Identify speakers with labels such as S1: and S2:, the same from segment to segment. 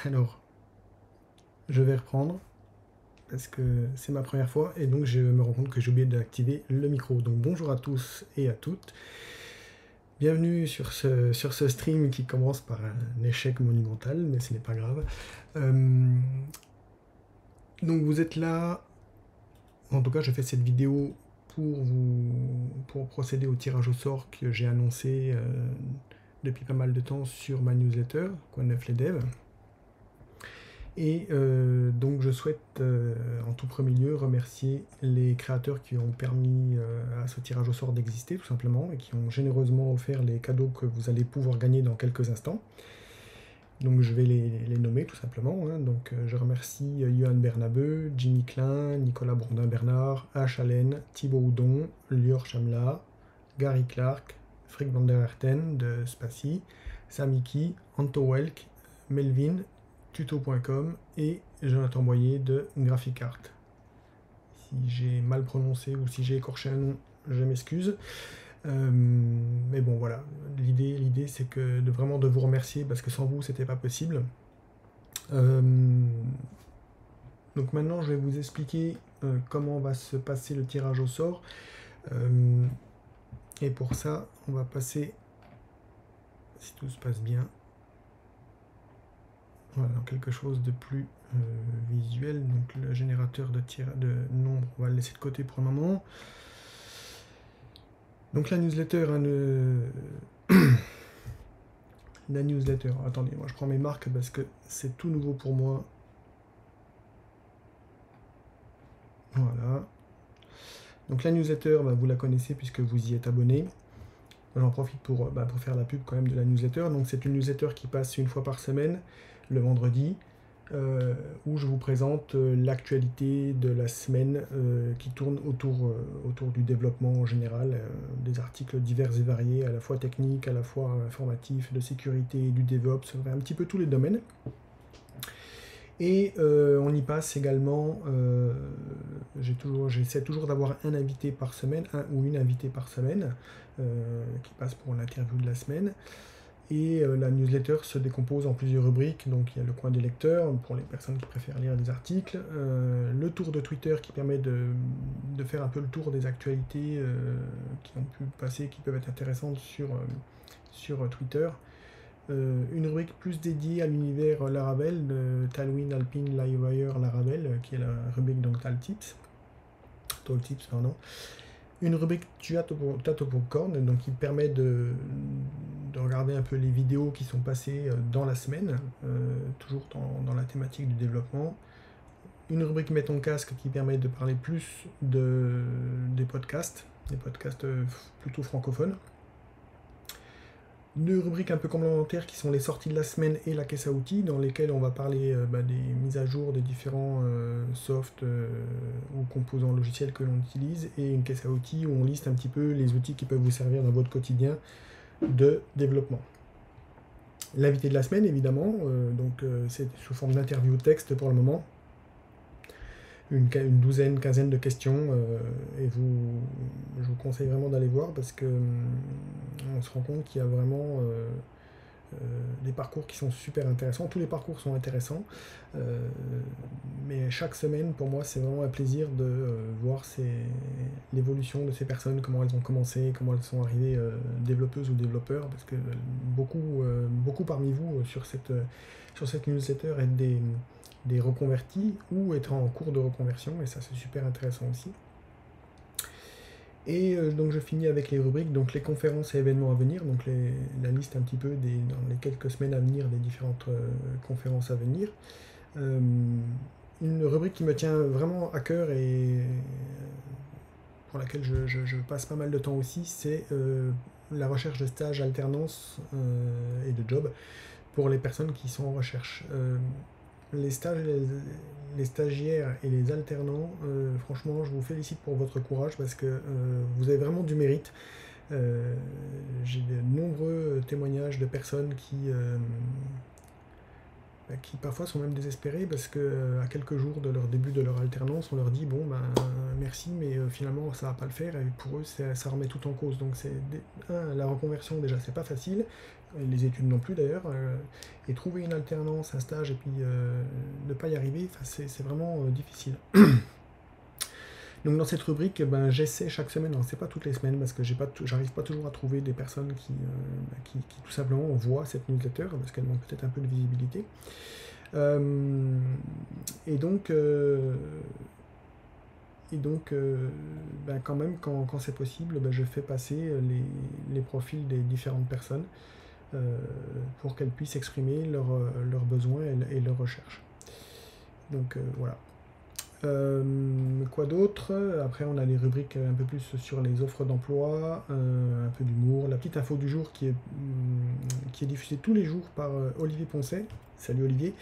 S1: Alors, je vais reprendre parce que c'est ma première fois et donc je me rends compte que j'ai oublié d'activer le micro. Donc bonjour à tous et à toutes. Bienvenue sur ce stream qui commence par un échec monumental, mais ce n'est pas grave. Donc vous êtes là. En tout cas, je fais cette vidéo pour procéder au tirage au sort que j'ai annoncé depuis pas mal de temps sur ma newsletter, Quoi de neuf les devs. Et donc je souhaite en tout premier lieu remercier les créateurs qui ont permis à ce tirage au sort d'exister tout simplement et qui ont généreusement offert les cadeaux que vous allez pouvoir gagner dans quelques instants. Donc je vais les nommer tout simplement. Donc je remercie Johan Bernabeu, Jimmy Klein, Nicolas Bourdin-Bernard, H. Allen, Thibaut Houdon, Lior Chamla, Gary Clark, Frick van der Herten de Spacy, Samiki, Anto Welk, Melvin, tuto.com et Jonathan Boyer de GraphiCart. Si j'ai mal prononcé ou si j'ai écorché un nom, je m'excuse. Mais bon, voilà. L'idée c'est que vraiment de vous remercier parce que sans vous, c'était pas possible. Donc maintenant, je vais vous expliquer comment va se passer le tirage au sort. Et pour ça, on va passer, si tout se passe bien, voilà, dans quelque chose de plus visuel. Donc le générateur de nombres, on va le laisser de côté pour le moment. Donc la newsletter, la newsletter, attendez, moi je prends mes marques parce que c'est tout nouveau pour moi. Voilà. Donc la newsletter, vous la connaissez puisque vous y êtes abonné. J'en profite pour faire la pub quand même de la newsletter. Donc c'est une newsletter qui passe une fois par semaine, le vendredi, où je vous présente l'actualité de la semaine qui tourne autour du développement en général, des articles divers et variés, à la fois techniques, à la fois informatifs, de sécurité, du DevOps, un petit peu tous les domaines. Et on y passe également, j'essaie toujours d'avoir un invité par semaine, un ou une invitée par semaine, qui passe pour l'interview de la semaine. Et la newsletter se décompose en plusieurs rubriques. Donc il y a le coin des lecteurs, pour les personnes qui préfèrent lire des articles, le tour de Twitter qui permet de faire un peu le tour des actualités qui ont pu passer, qui peuvent être intéressantes sur Twitter. Une rubrique plus dédiée à l'univers Laravel, de Tailwind, Alpine, Livewire, Laravel, qui est la rubrique donc Taltips, pardon. Une rubrique Tato Popcorn, donc qui permet de regarder un peu les vidéos qui sont passées dans la semaine, toujours dans la thématique du développement. Une rubrique Mets ton casque qui permet de parler plus des podcasts plutôt francophones. Deux rubriques un peu complémentaires qui sont les sorties de la semaine et la caisse à outils, dans lesquelles on va parler des mises à jour des différents softs ou composants logiciels que l'on utilise, et une caisse à outils où on liste un petit peu les outils qui peuvent vous servir dans votre quotidien de développement. L'invité de la semaine, évidemment, c'est sous forme d'interview texte pour le moment. Une douzaine, quinzaine de questions, et je vous conseille vraiment d'aller voir parce que on se rend compte qu'il y a vraiment des parcours qui sont super intéressants. Tous les parcours sont intéressants, mais chaque semaine, pour moi, c'est vraiment un plaisir de voir l'évolution de ces personnes, comment elles ont commencé, comment elles sont arrivées développeuses ou développeurs, parce que beaucoup parmi vous sur cette newsletter êtes des reconvertis ou être en cours de reconversion, et ça c'est super intéressant aussi. Et donc je finis avec les rubriques, donc les conférences et événements à venir, donc la liste un petit peu dans les quelques semaines à venir des différentes conférences à venir. Une rubrique qui me tient vraiment à cœur et pour laquelle je passe pas mal de temps aussi, c'est la recherche de stages, alternance et de job pour les personnes qui sont en recherche. Les stagiaires et les alternants, franchement, je vous félicite pour votre courage parce que vous avez vraiment du mérite. J'ai de nombreux témoignages de personnes qui parfois sont même désespérés parce que à quelques jours de leur début de leur alternance, on leur dit bon ben merci, mais finalement ça va pas le faire, et pour eux ça remet tout en cause. Donc la reconversion déjà c'est pas facile, les études non plus d'ailleurs, et trouver une alternance, un stage et puis ne pas y arriver, c'est vraiment difficile. Donc dans cette rubrique, ben, j'essaie chaque semaine, alors c'est pas toutes les semaines parce que j'arrive pas toujours à trouver des personnes qui tout simplement voient cette newsletter parce qu'elle manque peut-être un peu de visibilité. Et donc, ben, quand même, quand c'est possible, ben, je fais passer les profils des différentes personnes pour qu'elles puissent exprimer leurs besoins et leurs recherches. Donc voilà. Quoi d'autre? Après, on a les rubriques un peu plus sur les offres d'emploi, un peu d'humour, la petite info du jour qui est diffusée tous les jours par Olivier Poncet. Salut Olivier.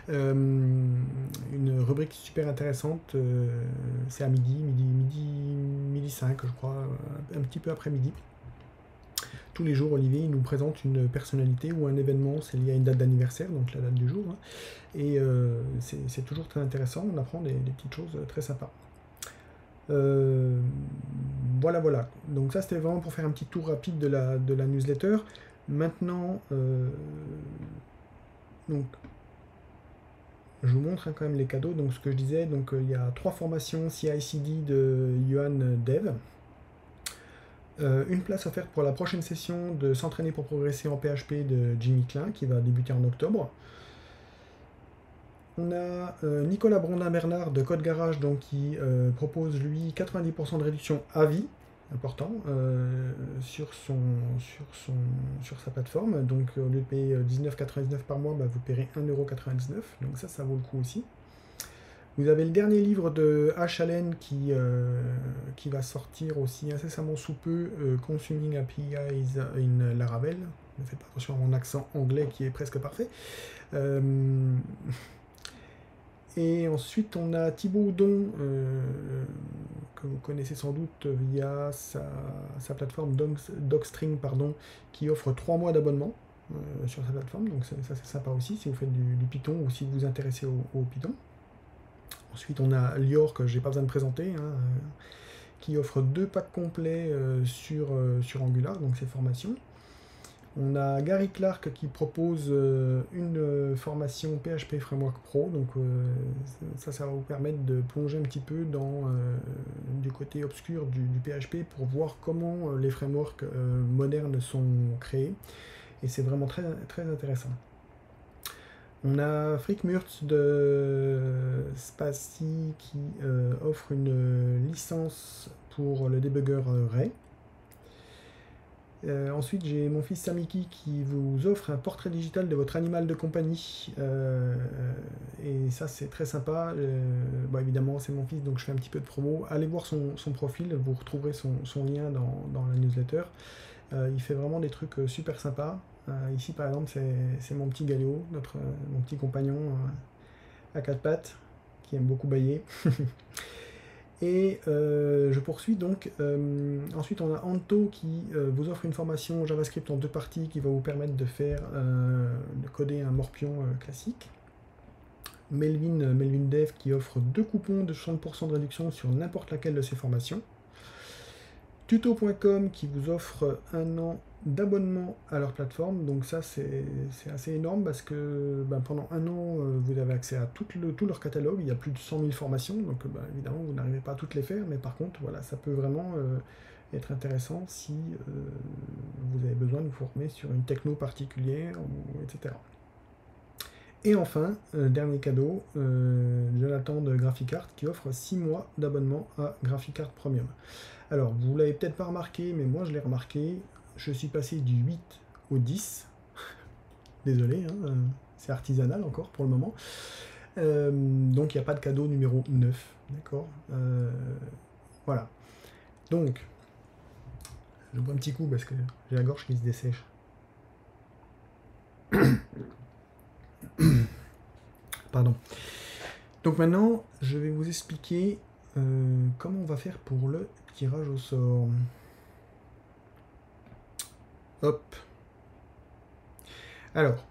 S1: Une rubrique super intéressante, c'est à midi 5, je crois, un petit peu après midi. Tous les jours, Olivier il nous présente une personnalité ou un événement, c'est lié à une date d'anniversaire, donc la date du jour, hein. Et c'est toujours très intéressant, on apprend des petites choses très sympas. Voilà. Donc ça, c'était vraiment pour faire un petit tour rapide de la newsletter. Maintenant, donc, je vous montre quand même les cadeaux. Donc ce que je disais, donc il y a 3 formations CI/CD de Johan Dev. Une place offerte pour la prochaine session de s'entraîner pour progresser en PHP de Jimmy Klein qui va débuter en octobre. On a Nicolas Brondin-Bernard de Code Garage donc, qui propose lui 90% de réduction à vie, important, sur sa plateforme. Donc au lieu de payer 19,99 par mois, bah, vous paierez 1,99 €, donc ça vaut le coup aussi. Vous avez le dernier livre de H. Allen qui va sortir aussi incessamment sous peu, Consuming APIs in Laravel. Ne faites pas attention à mon accent anglais qui est presque parfait. Et ensuite, on a Thibaut Houdon, que vous connaissez sans doute via sa plateforme Docstring, qui offre 3 mois d'abonnement sur sa plateforme. Donc ça c'est sympa aussi si vous faites du Python ou si vous vous intéressez au Python. Ensuite, on a Lior, que je n'ai pas besoin de présenter, hein, qui offre 2 packs complets sur Angular, donc ses formations. On a Gary Clark qui propose une formation PHP Framework Pro, donc ça va vous permettre de plonger un petit peu du côté obscur du PHP pour voir comment les frameworks modernes sont créés, et c'est vraiment très, très intéressant. On a Frick Murtz de Spacy qui offre une licence pour le débugger Ray. Ensuite, j'ai mon fils Samiki qui vous offre un portrait digital de votre animal de compagnie. Et ça, c'est très sympa. Bon, évidemment, c'est mon fils, donc je fais un petit peu de promo. Allez voir son profil, vous retrouverez son lien dans la newsletter. Il fait vraiment des trucs super sympas. Ici, par exemple, c'est mon petit Galéo, mon petit compagnon à 4 pattes, qui aime beaucoup bâiller. Et je poursuis donc. Ensuite, on a Anto qui vous offre une formation JavaScript en 2 parties qui va vous permettre de coder un morpion classique. Melvin Dev qui offre 2 coupons de 60% de réduction sur n'importe laquelle de ses formations. Tuto.com qui vous offre 1 an d'abonnement à leur plateforme, donc ça c'est assez énorme parce que pendant 1 an vous avez accès à tout leur catalogue. Il y a plus de 100 000 formations, donc évidemment vous n'arrivez pas à toutes les faire, mais par contre voilà, ça peut vraiment être intéressant si vous avez besoin de vous former sur une techno particulière, etc. Et enfin, dernier cadeau, Jonathan de GraphiCart qui offre 6 mois d'abonnement à GraphiCart Premium. Alors, vous l'avez peut-être pas remarqué, mais moi je l'ai remarqué, je suis passé du 8 au 10. Désolé, hein, c'est artisanal encore pour le moment. Donc il n'y a pas de cadeau numéro 9, d'accord, voilà. Donc, je bois un petit coup parce que j'ai la gorge qui se dessèche. Pardon. Donc maintenant, je vais vous expliquer comment on va faire pour le tirage au sort. Hop. Alors,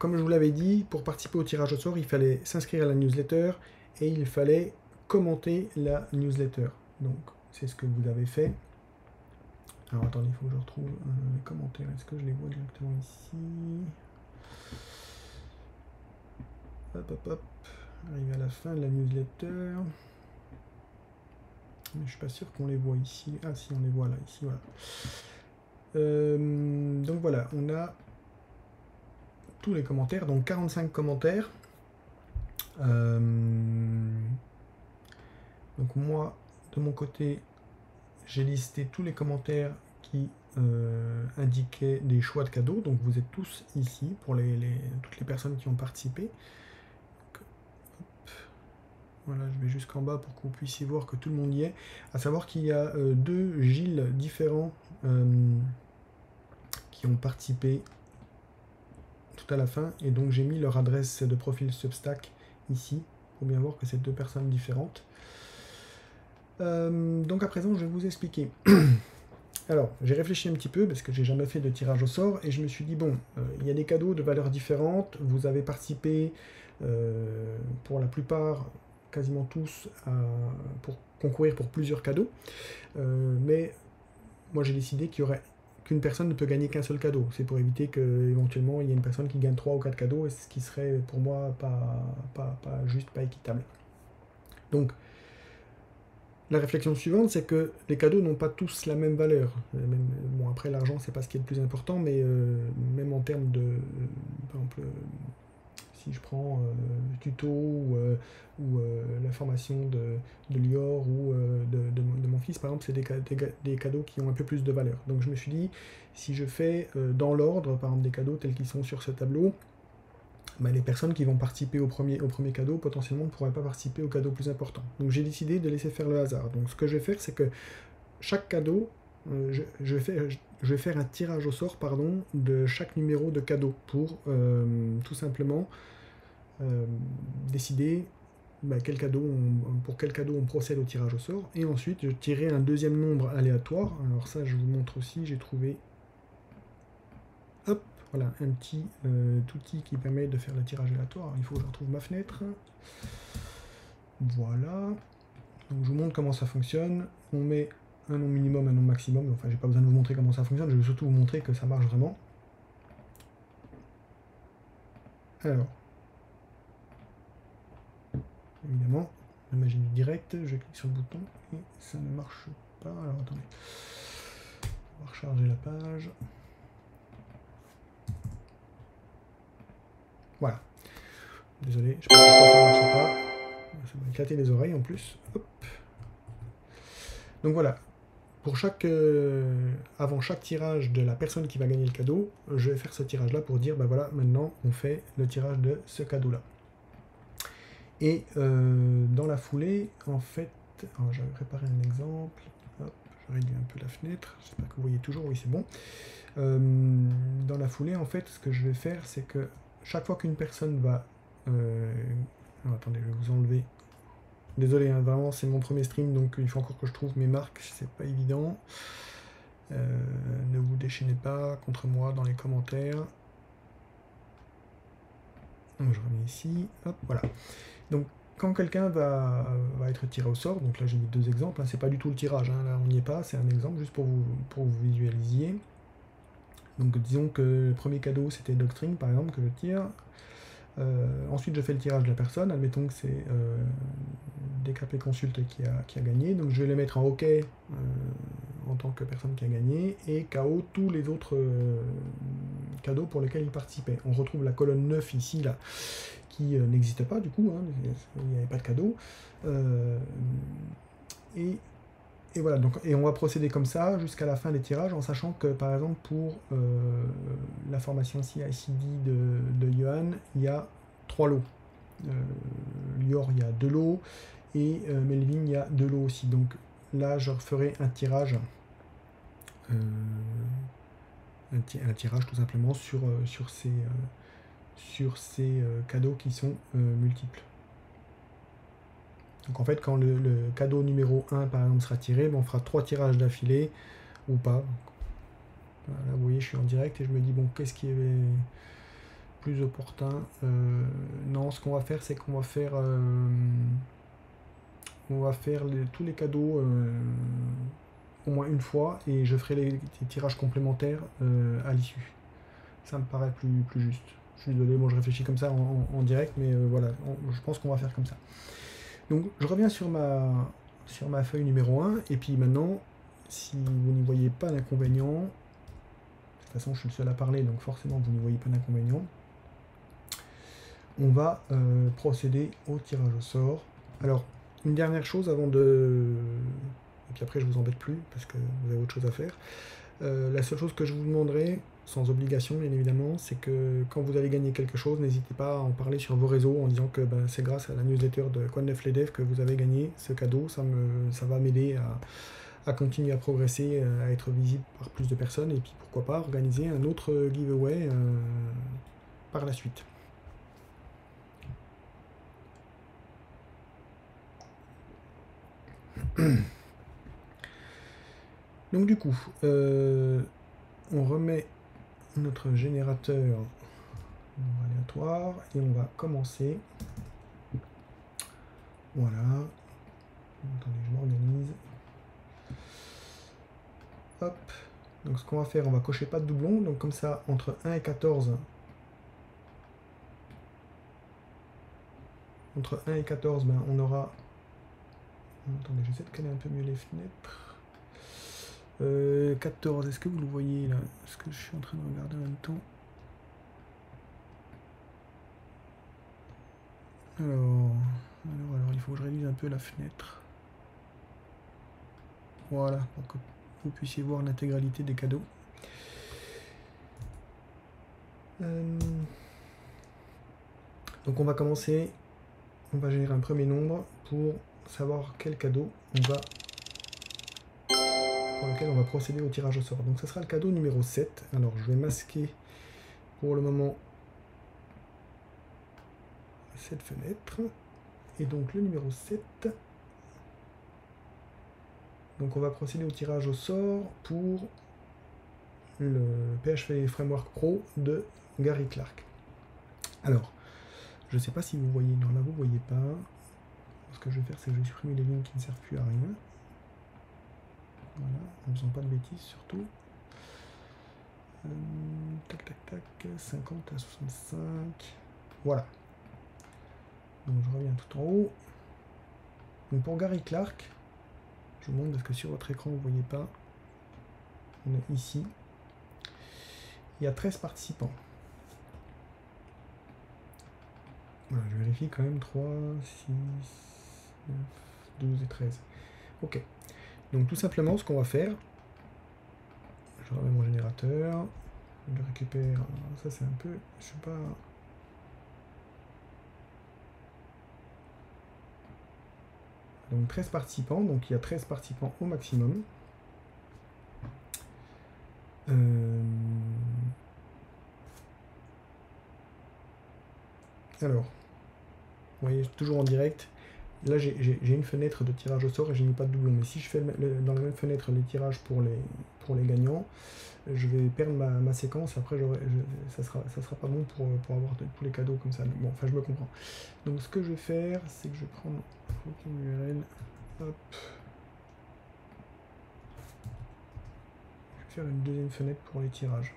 S1: comme je vous l'avais dit, pour participer au tirage au sort, il fallait s'inscrire à la newsletter et il fallait commenter la newsletter. Donc, c'est ce que vous avez fait. Alors, attendez, il faut que je retrouve les commentaires. Est-ce que je les vois directement ici? Hop, hop, hop. Arrivé à la fin de la newsletter. Mais je suis pas sûr qu'on les voit ici. Ah si, on les voit là, ici, voilà. Donc voilà, on a tous les commentaires, donc 45 commentaires. Donc moi, de mon côté, j'ai listé tous les commentaires qui indiquaient des choix de cadeaux. Donc vous êtes tous ici pour toutes les personnes qui ont participé. Donc, voilà, je vais jusqu'en bas pour que vous puissiez voir que tout le monde y est. À savoir qu'il y a deux Gilles différents qui ont participé tout à la fin. Et donc j'ai mis leur adresse de profil Substack ici, pour bien voir que c'est deux personnes différentes. Donc à présent, je vais vous expliquer. Alors, j'ai réfléchi un petit peu, parce que j'ai jamais fait de tirage au sort, et je me suis dit, bon, il y a des cadeaux de valeurs différentes, vous avez participé, pour la plupart, quasiment tous, pour concourir pour plusieurs cadeaux, mais moi j'ai décidé qu'une personne ne peut gagner qu'un seul cadeau. C'est pour éviter qu'éventuellement il y ait une personne qui gagne 3 ou 4 cadeaux, ce qui serait pour moi pas juste, pas équitable. Donc, la réflexion suivante, c'est que les cadeaux n'ont pas tous la même valeur. Bon, après, l'argent, c'est pas ce qui est le plus important, mais même en termes de... par exemple, si je prends tuto ou la formation de Lior ou de mon fils, par exemple, c'est des cadeaux qui ont un peu plus de valeur. Donc je me suis dit, si je fais dans l'ordre, par exemple, des cadeaux tels qu'ils sont sur ce tableau, bah, les personnes qui vont participer au premier cadeau, potentiellement, ne pourraient pas participer au cadeau plus important. Donc j'ai décidé de laisser faire le hasard. Donc ce que je vais faire, c'est que chaque cadeau, je vais faire un tirage au sort, pardon, de chaque numéro de cadeau pour tout simplement décider bah, pour quel cadeau on procède au tirage au sort. Et ensuite, je tirerai un deuxième nombre aléatoire. Alors ça, je vous montre aussi, j'ai trouvé... Hop, voilà, un petit outil qui permet de faire le tirage aléatoire. Alors, il faut que je retrouve ma fenêtre. Voilà. Donc, je vous montre comment ça fonctionne. On met un nom minimum, un nom maximum. Enfin, j'ai pas besoin de vous montrer comment ça fonctionne. Je vais surtout vous montrer que ça marche vraiment. Alors, évidemment, la magie du direct. Je clique sur le bouton et ça ne marche pas. Alors, attendez. On va recharger la page. Voilà. Désolé, je sais pas pourquoi ça ne marche pas. Ça m'a éclaté les oreilles en plus. Hop. Donc voilà. Pour avant chaque tirage de la personne qui va gagner le cadeau, je vais faire ce tirage-là pour dire, ben voilà, maintenant on fait le tirage de ce cadeau-là. Et dans la foulée, en fait, j'avais préparé un exemple. Hop, je réduis un peu la fenêtre. J'espère que vous voyez toujours. Oui, c'est bon. Dans la foulée, en fait, ce que je vais faire, c'est que chaque fois qu'une personne va... attendez, je vais vous enlever. Désolé, hein, vraiment, c'est mon premier stream, donc il faut encore que je trouve mes marques, c'est pas évident. Ne vous déchaînez pas contre moi dans les commentaires. Donc, je remets ici, hop, voilà. Donc, quand quelqu'un va être tiré au sort, donc là j'ai mis deux exemples, hein, c'est pas du tout le tirage, hein, là on n'y est pas, c'est un exemple juste pour vous visualisiez. Donc disons que le premier cadeau c'était Doctrine par exemple que je tire. Ensuite je fais le tirage de la personne, admettons que c'est DKP Consulte qui a gagné, donc je vais les mettre en OK en tant que personne qui a gagné, et KO tous les autres cadeaux pour lesquels il participait. On retrouve la colonne 9 ici, là, qui n'existe pas du coup, hein, il n'y avait pas de cadeau. Et voilà, donc, et on va procéder comme ça jusqu'à la fin des tirages, en sachant que par exemple pour la formation CI/CD de Johan, il y a 3 lots. Lior, il y a 2 lots, et Melvin, il y a 2 lots aussi. Donc là, je referai un tirage, un tirage tout simplement sur ces cadeaux qui sont multiples. Donc en fait, quand le cadeau numéro 1 par exemple sera tiré, on fera 3 tirages d'affilée ou pas. Voilà, vous voyez, je suis en direct et je me dis bon, qu'est-ce qui est... plus opportun. Non, ce qu'on va faire, c'est qu'on va faire, tous les cadeaux au moins une fois et je ferai les tirages complémentaires à l'issue. Ça me paraît plus juste. Je suis désolé, bon, je réfléchis comme ça en direct, mais voilà, je pense qu'on va faire comme ça. Donc je reviens sur ma feuille numéro 1, et puis maintenant, si vous n'y voyez pas d'inconvénient, de toute façon je suis le seul à parler, donc forcément vous n'y voyez pas d'inconvénient, on va procéder au tirage au sort. Alors, une dernière chose avant de... Et puis après je vous embête plus, parce que vous avez autre chose à faire. La seule chose que je vous demanderai, sans obligation bien évidemment, c'est que quand vous allez gagner quelque chose, n'hésitez pas à en parler sur vos réseaux en disant que c'est grâce à la newsletter de Quoi de neuf les devs que vous avez gagné ce cadeau. Ça va m'aider à continuer à progresser, à être visible par plus de personnes, et puis pourquoi pas organiser un autre giveaway par la suite. Donc du coup, on remet notre générateur aléatoire et on va commencer. Voilà. Attendez, je m'organise. Hop. Donc ce qu'on va faire, on va cocher pas de doublon. Donc comme ça, entre 1 et 14. Entre 1 et 14, on aura... Attendez, j'essaie de caler un peu mieux les fenêtres. 14, est-ce que vous le voyez là? Est-ce que je suis en train de regarder en même temps? Alors, il faut que je réduise un peu la fenêtre. Voilà, pour que vous puissiez voir l'intégralité des cadeaux. Donc on va commencer, on va générer un premier nombre pour savoir quel cadeau pour lequel on va procéder au tirage au sort. Donc ce sera le cadeau numéro 7. Alors je vais masquer pour le moment cette fenêtre. Et donc le numéro 7. Donc on va procéder au tirage au sort pour le PHP Framework Pro de Gary Clark. Alors, je ne sais pas si vous voyez, non là vous ne voyez pas. Ce que je vais faire, c'est que je vais supprimer les lignes qui ne servent plus à rien. Voilà, en faisant pas de bêtises surtout. Tac tac tac, 50 à 65. Voilà. Donc je reviens tout en haut. Donc pour Gary Clark, je vous montre parce que sur votre écran vous ne voyez pas. On est ici. Il y a 13 participants. Voilà, je vérifie quand même 3, 6, 9, 12 et 13. Ok. Donc tout simplement ce qu'on va faire, je remets mon générateur, je le récupère, ça c'est un peu, je sais pas... Donc 13 participants, donc il y a 13 participants au maximum. Alors, vous voyez, toujours en direct, là j'ai une fenêtre de tirage au sort et j'ai mis pas de doublon, mais si je fais dans la même fenêtre les tirages pour les gagnants, je vais perdre ma séquence, après ça sera pas bon pour avoir tous les cadeaux comme ça. Bon, enfin je me comprends. Donc ce que je vais faire, c'est que je vais prendre une URL, hop. Je vais faire une deuxième fenêtre pour les tirages.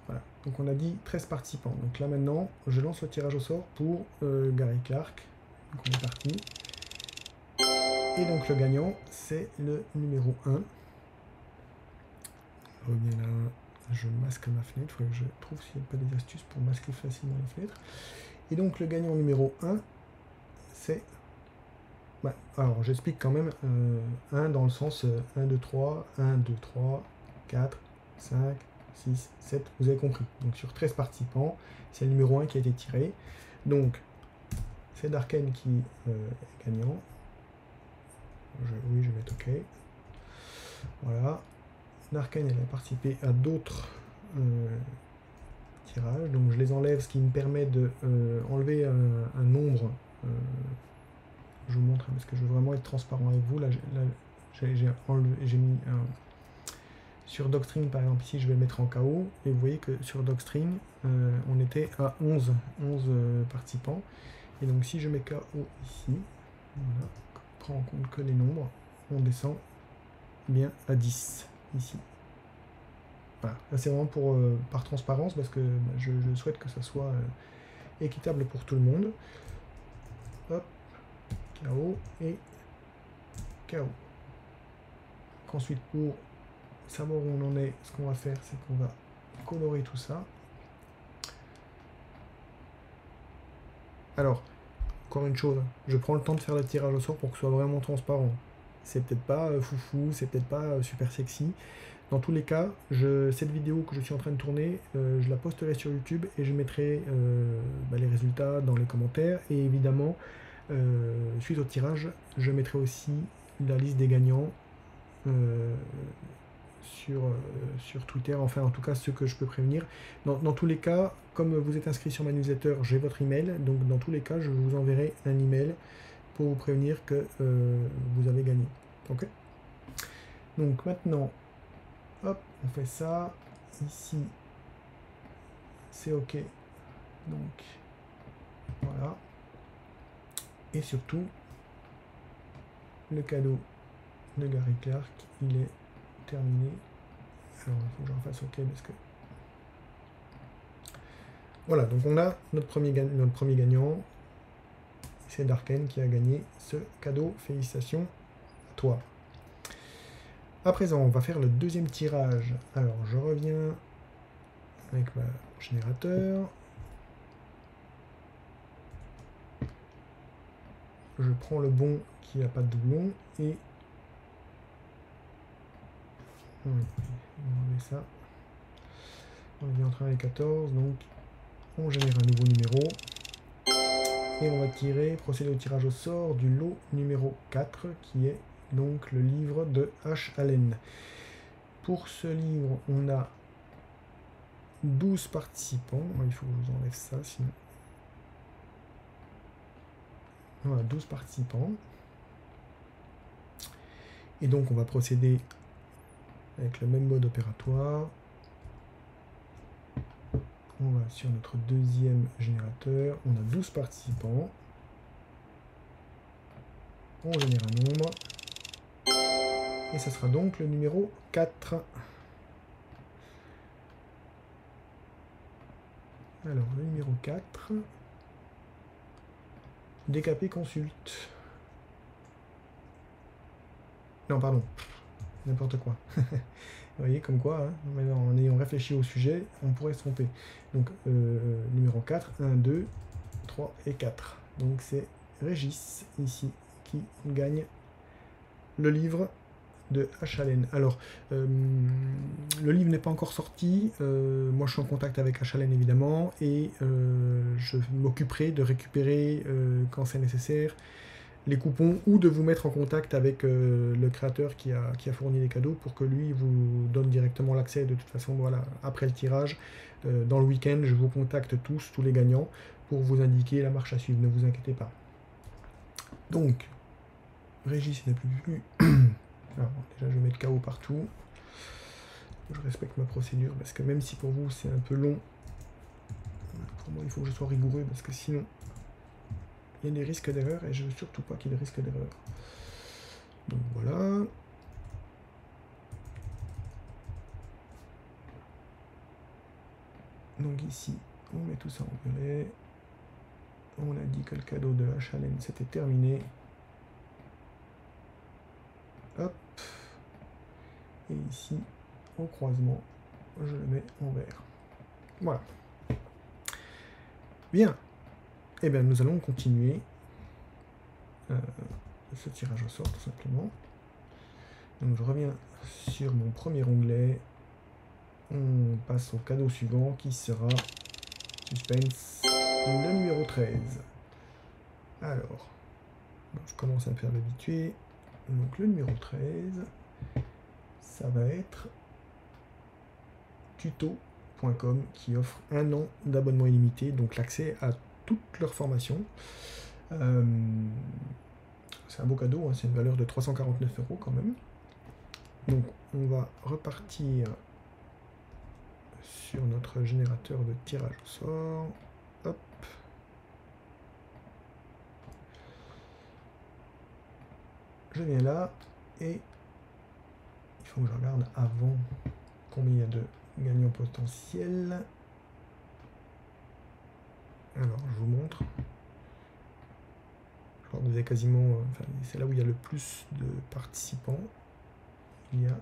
S1: Voilà, donc on a dit 13 participants. Donc là maintenant, je lance le tirage au sort pour Gary Clark. Donc on est parti. Et donc le gagnant, c'est le numéro 1. Je reviens là, je masque ma fenêtre. Il faut que je trouve s'il n'y a pas des astuces pour masquer facilement la fenêtre. Et donc le gagnant numéro 1, c'est... Ouais, alors j'explique quand même 1 dans le sens 1, 2, 3, 1, 2, 3, 4, 5, 6, 7, vous avez compris. Donc sur 13 participants, c'est le numéro 1 qui a été tiré. Donc c'est Darken qui est gagnant. Oui, je vais mettre OK. Voilà. Darken, elle a participé à d'autres tirages. Donc je les enlève, ce qui me permet de enlever un nombre. Je vous montre parce que je veux vraiment être transparent avec vous. Là j'ai mis Sur Docstring, par exemple, ici, je vais le mettre en KO. Et vous voyez que sur Docstring, on était à 11 participants. Et donc, si je mets KO ici, voilà, on prend en compte que les nombres, on descend bien à 10 ici. Voilà, là c'est vraiment pour, par transparence, parce que je souhaite que ça soit équitable pour tout le monde. Hop, KO et KO. Ensuite, pour savoir où on en est, ce qu'on va faire, c'est qu'on va colorer tout ça. Alors, encore une chose, je prends le temps de faire le tirage au sort pour que ce soit vraiment transparent. C'est peut-être pas foufou, c'est peut-être pas super sexy. Dans tous les cas, cette vidéo que je suis en train de tourner, je la posterai sur YouTube et je mettrai les résultats dans les commentaires. Et évidemment, suite au tirage, je mettrai aussi la liste des gagnants sur Twitter, enfin en tout cas ceux que je peux prévenir. Dans tous les cas, comme vous êtes inscrit sur ma newsletter, j'ai votre email, donc dans tous les cas, je vous enverrai un email pour vous prévenir que vous avez gagné. Ok. Donc maintenant, hop, on fait ça. Ici, c'est ok. Donc, voilà. Et surtout, le cadeau de Gary Clark, il est terminé. Alors, il faut que j'en fasse ok parce que... Voilà, donc on a notre premier gagnant. C'est Darken qui a gagné ce cadeau. Félicitations à toi. À présent, on va faire le deuxième tirage. Alors, je reviens avec mon générateur. Je prends le bon qui n'a pas de doublon et on va enlever ça. On est bien en train avec 14, donc on génère un nouveau numéro et on va procéder au tirage au sort du lot numéro 4 qui est donc le livre de H. Allen. Pour ce livre, on a 12 participants. Il faut que je vous enlève ça, sinon... On a 12 participants. Et donc, on va procéder avec le même mode opératoire. On va sur notre deuxième générateur. On a 12 participants. On génère un nombre. Et ça sera donc le numéro 4. Alors, le numéro 4. DKP consulte. Non, pardon. N'importe quoi. Vous voyez, comme quoi, hein, en ayant réfléchi au sujet, on pourrait se tromper. Donc, numéro 4, 1, 2, 3 et 4. Donc, c'est Régis, ici, qui gagne le livre de H. Allen. Alors, le livre n'est pas encore sorti. Moi, je suis en contact avec H. Allen, évidemment, et je m'occuperai de récupérer, quand c'est nécessaire, les coupons ou de vous mettre en contact avec le créateur qui a fourni les cadeaux pour que lui vous donne directement l'accès. De toute façon, voilà, après le tirage, dans le week-end, je vous contacte tous les gagnants, pour vous indiquer la marche à suivre. Ne vous inquiétez pas. Donc, Régis n'est plus... Alors, déjà, je vais mettre KO partout. Je respecte ma procédure, parce que même si pour vous, c'est un peu long, pour moi, il faut que je sois rigoureux, parce que sinon... il y a des risques d'erreur et je ne veux surtout pas qu'il y ait des risques d'erreur. Donc voilà. Donc ici, on met tout ça en violet. On a dit que le cadeau de H. Allen c'était terminé. Hop. Et ici, au croisement, je le mets en vert. Voilà. Bien. Eh bien, nous allons continuer ce tirage au sort, tout simplement. Donc, je reviens sur mon premier onglet. On passe au cadeau suivant, qui sera, suspense, le numéro 13. Alors, je commence à me faire l'habituer. Donc, le numéro 13, ça va être tuto.com, qui offre 1 an d'abonnement illimité, donc l'accès à toutes leurs formations. C'est un beau cadeau, hein, c'est une valeur de 349 € quand même. Donc on va repartir sur notre générateur de tirage au sort. Hop. Je viens là et il faut que je regarde avant combien il y a de gagnants potentiels. Alors je vous montre. Je crois que vous avez quasiment, enfin, c'est là où il y a le plus de participants. Il y a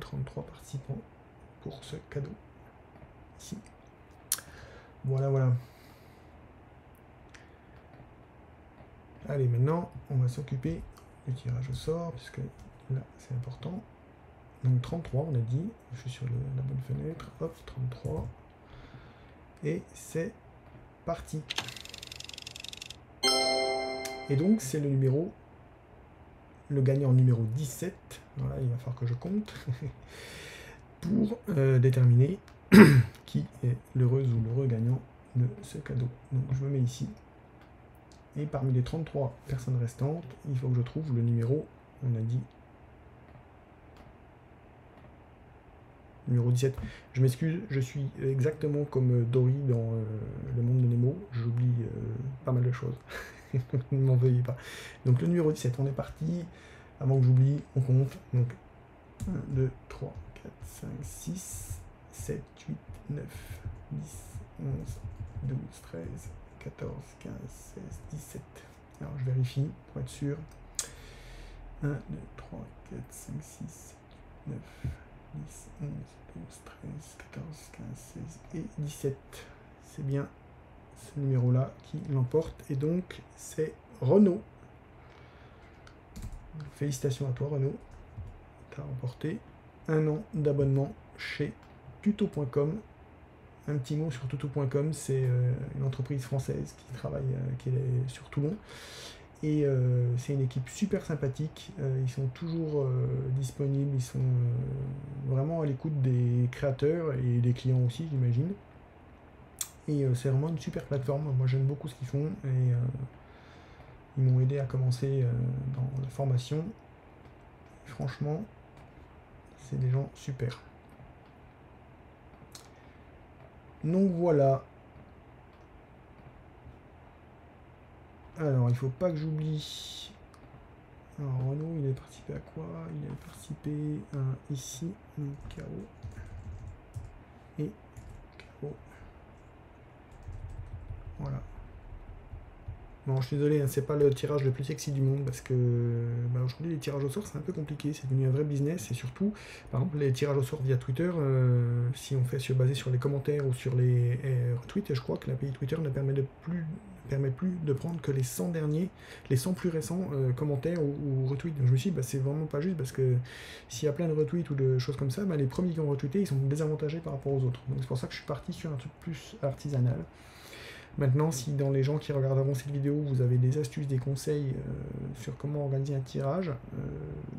S1: 33 participants pour ce cadeau. Ici. Voilà, voilà. Allez, maintenant, on va s'occuper du tirage au sort, puisque là, c'est important. Donc 33, on a dit. Je suis sur la bonne fenêtre. Hop, 33. Et c'est parti. Et donc, c'est le gagnant numéro 17. Voilà, il va falloir que je compte. Pour déterminer qui est l'heureuse ou l'heureux gagnant de ce cadeau. Donc je me mets ici. Et parmi les 33 personnes restantes, il faut que je trouve le numéro, on a dit, numéro 17. Je m'excuse, je suis exactement comme Dory dans Le Monde de Nemo. J'oublie pas mal de choses. Ne m'en veuillez pas. Donc le numéro 17, on est parti. Avant que j'oublie, on compte. Donc 1, 2, 3, 4, 5, 6, 7, 8, 9, 10, 11, 12, 13, 14, 15, 16, 17. Alors je vérifie pour être sûr. 1, 2, 3, 4, 5, 6, 7, 9, 10, 11, 12, 13, 14, 15, 16 et 17. C'est bien ce numéro-là qui l'emporte. Et donc c'est Renaud. Félicitations à toi Renaud. Tu as remporté 1 an d'abonnement chez tuto.com. Un petit mot sur tuto.com, c'est une entreprise française qui travaille, qui est sur Toulon. Et c'est une équipe super sympathique. Ils sont toujours disponibles, ils sont vraiment à l'écoute des créateurs et des clients aussi, j'imagine. Et c'est vraiment une super plateforme. Moi, j'aime beaucoup ce qu'ils font et ils m'ont aidé à commencer dans la formation. Et franchement, c'est des gens super. Donc voilà. Alors, il faut pas que j'oublie. Alors, Renaud, il est participé à quoi? Il a participé ici, KO. Et KO. Voilà. Bon, je suis désolé, hein, c'est pas le tirage le plus sexy du monde parce que aujourd'hui les tirages au sort c'est un peu compliqué, c'est devenu un vrai business et surtout, par exemple, les tirages au sort via Twitter, si on fait se baser sur les commentaires ou sur les retweets, je crois que l'API Twitter ne permet plus de prendre que les 100 derniers, les 100 plus récents commentaires ou retweets. Donc je me suis dit, c'est vraiment pas juste parce que s'il y a plein de retweets ou de choses comme ça, les premiers qui ont retweeté ils sont désavantagés par rapport aux autres. Donc c'est pour ça que je suis parti sur un truc plus artisanal. Maintenant, si dans les gens qui regarderont cette vidéo, vous avez des astuces, des conseils sur comment organiser un tirage,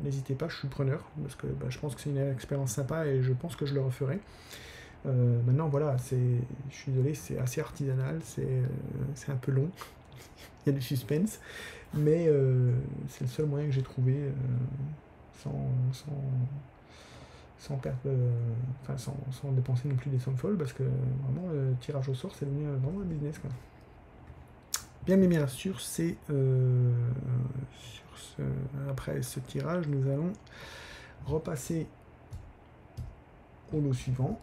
S1: n'hésitez pas, je suis preneur, parce que je pense que c'est une expérience sympa et je pense que je le referai. Maintenant, voilà, je suis désolé, c'est assez artisanal, c'est un peu long, il y a du suspense, mais c'est le seul moyen que j'ai trouvé sans perdre, sans dépenser non plus des sommes folles, parce que vraiment le tirage au sort c'est devenu vraiment un business quoi. Bien après ce tirage nous allons repasser au lot suivant.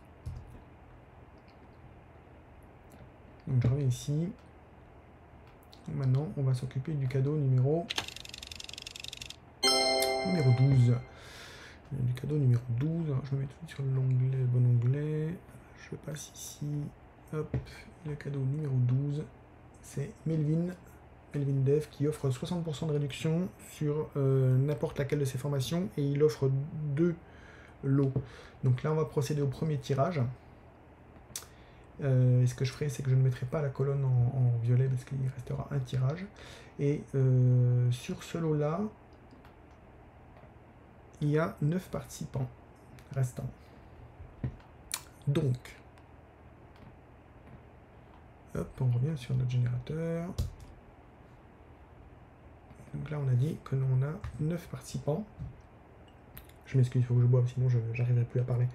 S1: Donc je reviens ici. Maintenant on va s'occuper du cadeau numéro 12. Du cadeau numéro 12, alors je me mets tout de suite sur l'onglet, le bon onglet, je passe ici, hop, le cadeau numéro 12, c'est Melvin Dev qui offre 60% de réduction sur n'importe laquelle de ses formations et il offre 2 lots. Donc là on va procéder au premier tirage. Et ce que je ferai c'est que je ne mettrai pas la colonne en violet parce qu'il restera un tirage. Et sur ce lot là, il y a 9 participants restants. Donc, hop, on revient sur notre générateur. Donc là, on a dit que l'on a 9 participants. Je m'excuse, il faut que je boive, sinon j'arriverai plus à parler.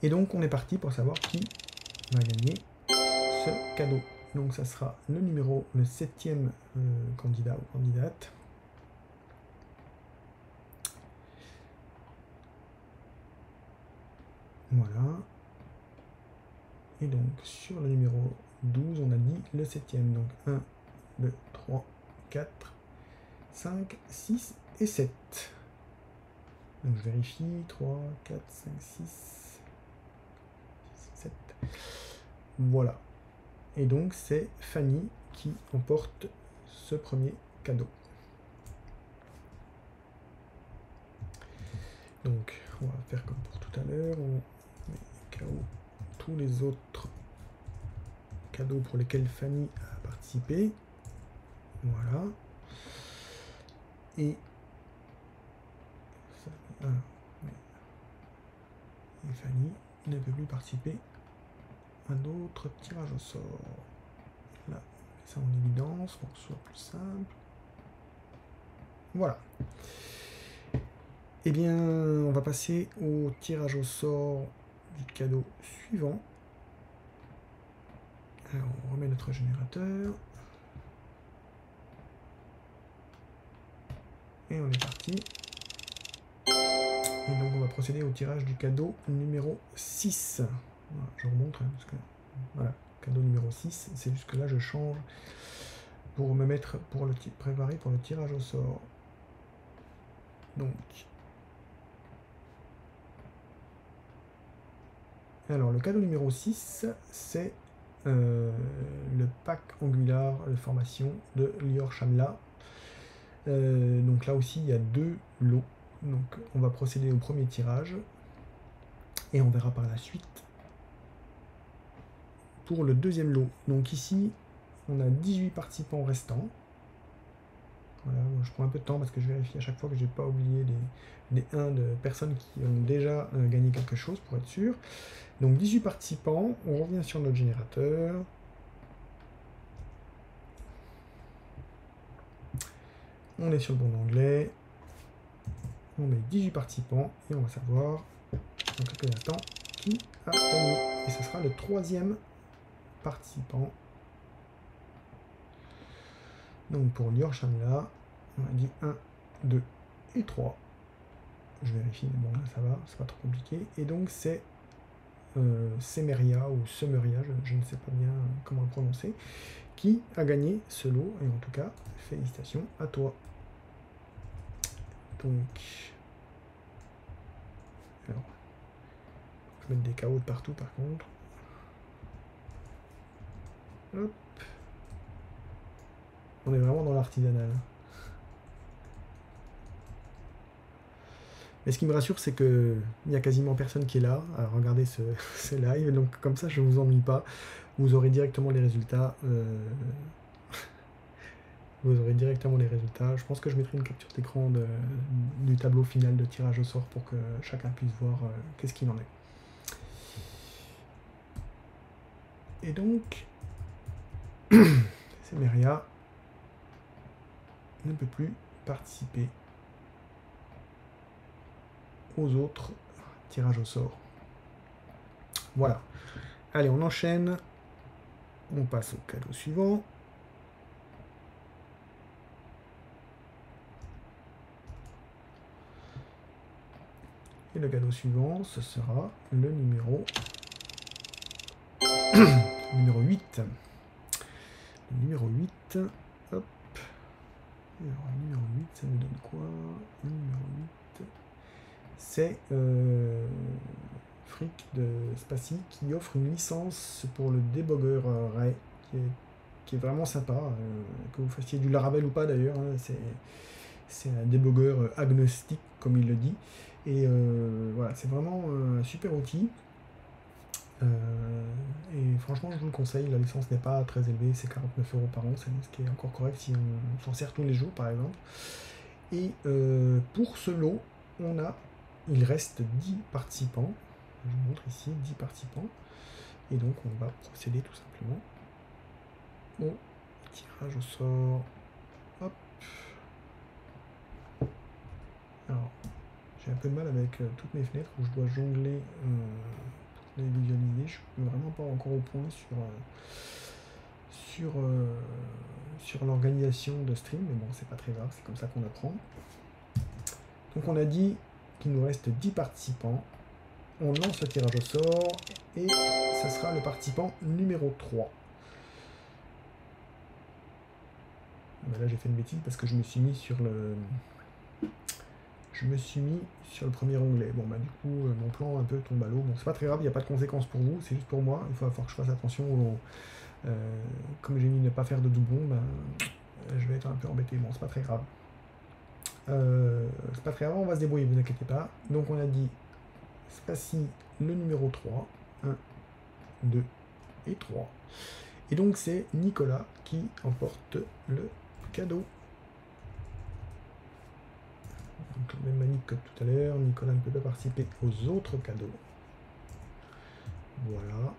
S1: Et donc on est parti pour savoir qui va gagner ce cadeau. Donc ça sera le 7e candidat ou candidate. Voilà. Et donc sur le numéro 12, on a dit le 7e. Donc 1, 2, 3, 4, 5, 6 et 7. Donc je vérifie. 3, 4, 5, 6, 7. Voilà. Et donc c'est Fanny qui emporte ce premier cadeau. Donc on va faire comme pour tout à l'heure. On met KO tous les autres cadeaux pour lesquels Fanny a participé. Voilà. Et Fanny ne peut plus participer à d'autres tirages au sort. Là, on met ça en évidence pour que ce soit plus simple. Voilà. Eh bien, on va passer au tirage au sort du cadeau suivant. Alors, on remet notre générateur. Et on est parti. Et donc, on va procéder au tirage du cadeau numéro 6. Voilà, je remonte, parce que... Voilà, cadeau numéro 6. C'est juste que là, je change pour me mettre, pour le préparer pour le tirage au sort. Donc... Alors, le cadeau numéro 6, c'est le pack Angular de formation de Lior Shamla. Donc là aussi, il y a 2 lots. Donc, on va procéder au premier tirage. Et on verra par la suite pour le deuxième lot. Donc ici, on a 18 participants restants. Voilà, je prends un peu de temps parce que je vérifie à chaque fois que je n'ai pas oublié les 1 de personnes qui ont déjà gagné quelque chose pour être sûr. Donc 18 participants, on revient sur notre générateur. On est sur le bon onglet. On met 18 participants et on va savoir dans quelques instants qui a gagné. Et ce sera le 3e participant. Donc pour Lior Shamla, on a dit 1, 2 et 3. Je vérifie, mais bon là ça va, c'est pas trop compliqué. Et donc c'est Semeria ou Semeria, je ne sais pas bien comment le prononcer, qui a gagné ce lot. Et en tout cas, félicitations à toi. Donc, alors, je vais mettre des KO de partout par contre. Hop. On est vraiment dans l'artisanal. Mais ce qui me rassure, c'est qu'il n'y a quasiment personne qui est là à regarder ce live. Donc comme ça, je ne vous ennuie pas. Vous aurez directement les résultats. Vous aurez directement les résultats. Je pense que je mettrai une capture d'écran du tableau final de tirage au sort pour que chacun puisse voir qu'est-ce qu'il en est. Et donc, Semeria ne peut plus participer aux autres tirages au sort. Voilà. Allez, on enchaîne. On passe au cadeau suivant. Et le cadeau suivant, ce sera le numéro 8. Le numéro 8. Hop. Alors, le numéro 8, ça me donne quoi? Le numéro 8, c'est Frick de Spacy qui offre une licence pour le debugger Ray, qui est vraiment sympa. Que vous fassiez du Laravel ou pas d'ailleurs, hein, c'est un debugger agnostique, comme il le dit. Et voilà, c'est vraiment un super outil. Et franchement, je vous le conseille. La licence n'est pas très élevée, c'est 49 € par an, ce qui est encore correct si on s'en sert tous les jours, par exemple. Et pour ce lot, il reste 10 participants. Je vous montre ici 10 participants. Et donc, on va procéder tout simplement au tirage au sort. Hop. j'ai un peu de mal avec toutes mes fenêtres où je dois jongler pour les visualiser. Je suis vraiment pas encore au point sur l'organisation de stream, mais bon, c'est pas très grave, c'est comme ça qu'on apprend. Donc on a dit qu'il nous reste 10 participants. On lance le tirage au sort et ça sera le participant numéro 3. Ben là j'ai fait une bêtise parce que je me suis mis sur le premier onglet. Bon bah du coup mon plan un peu tombe à l'eau. Bon c'est pas très grave, il n'y a pas de conséquences pour vous, c'est juste pour moi. Il va falloir que je fasse attention comme j'ai mis ne pas faire de doublons, ben, je vais être un peu embêté. Bon c'est pas très grave. C'est pas très grave, on va se débrouiller, vous inquiétez pas. Donc on a dit Spatie le numéro 3. 1, 2 et 3. Et donc c'est Nicolas qui emporte le cadeau. Donc la même manip que tout à l'heure, Nicolas ne peut pas participer aux autres cadeaux. Voilà.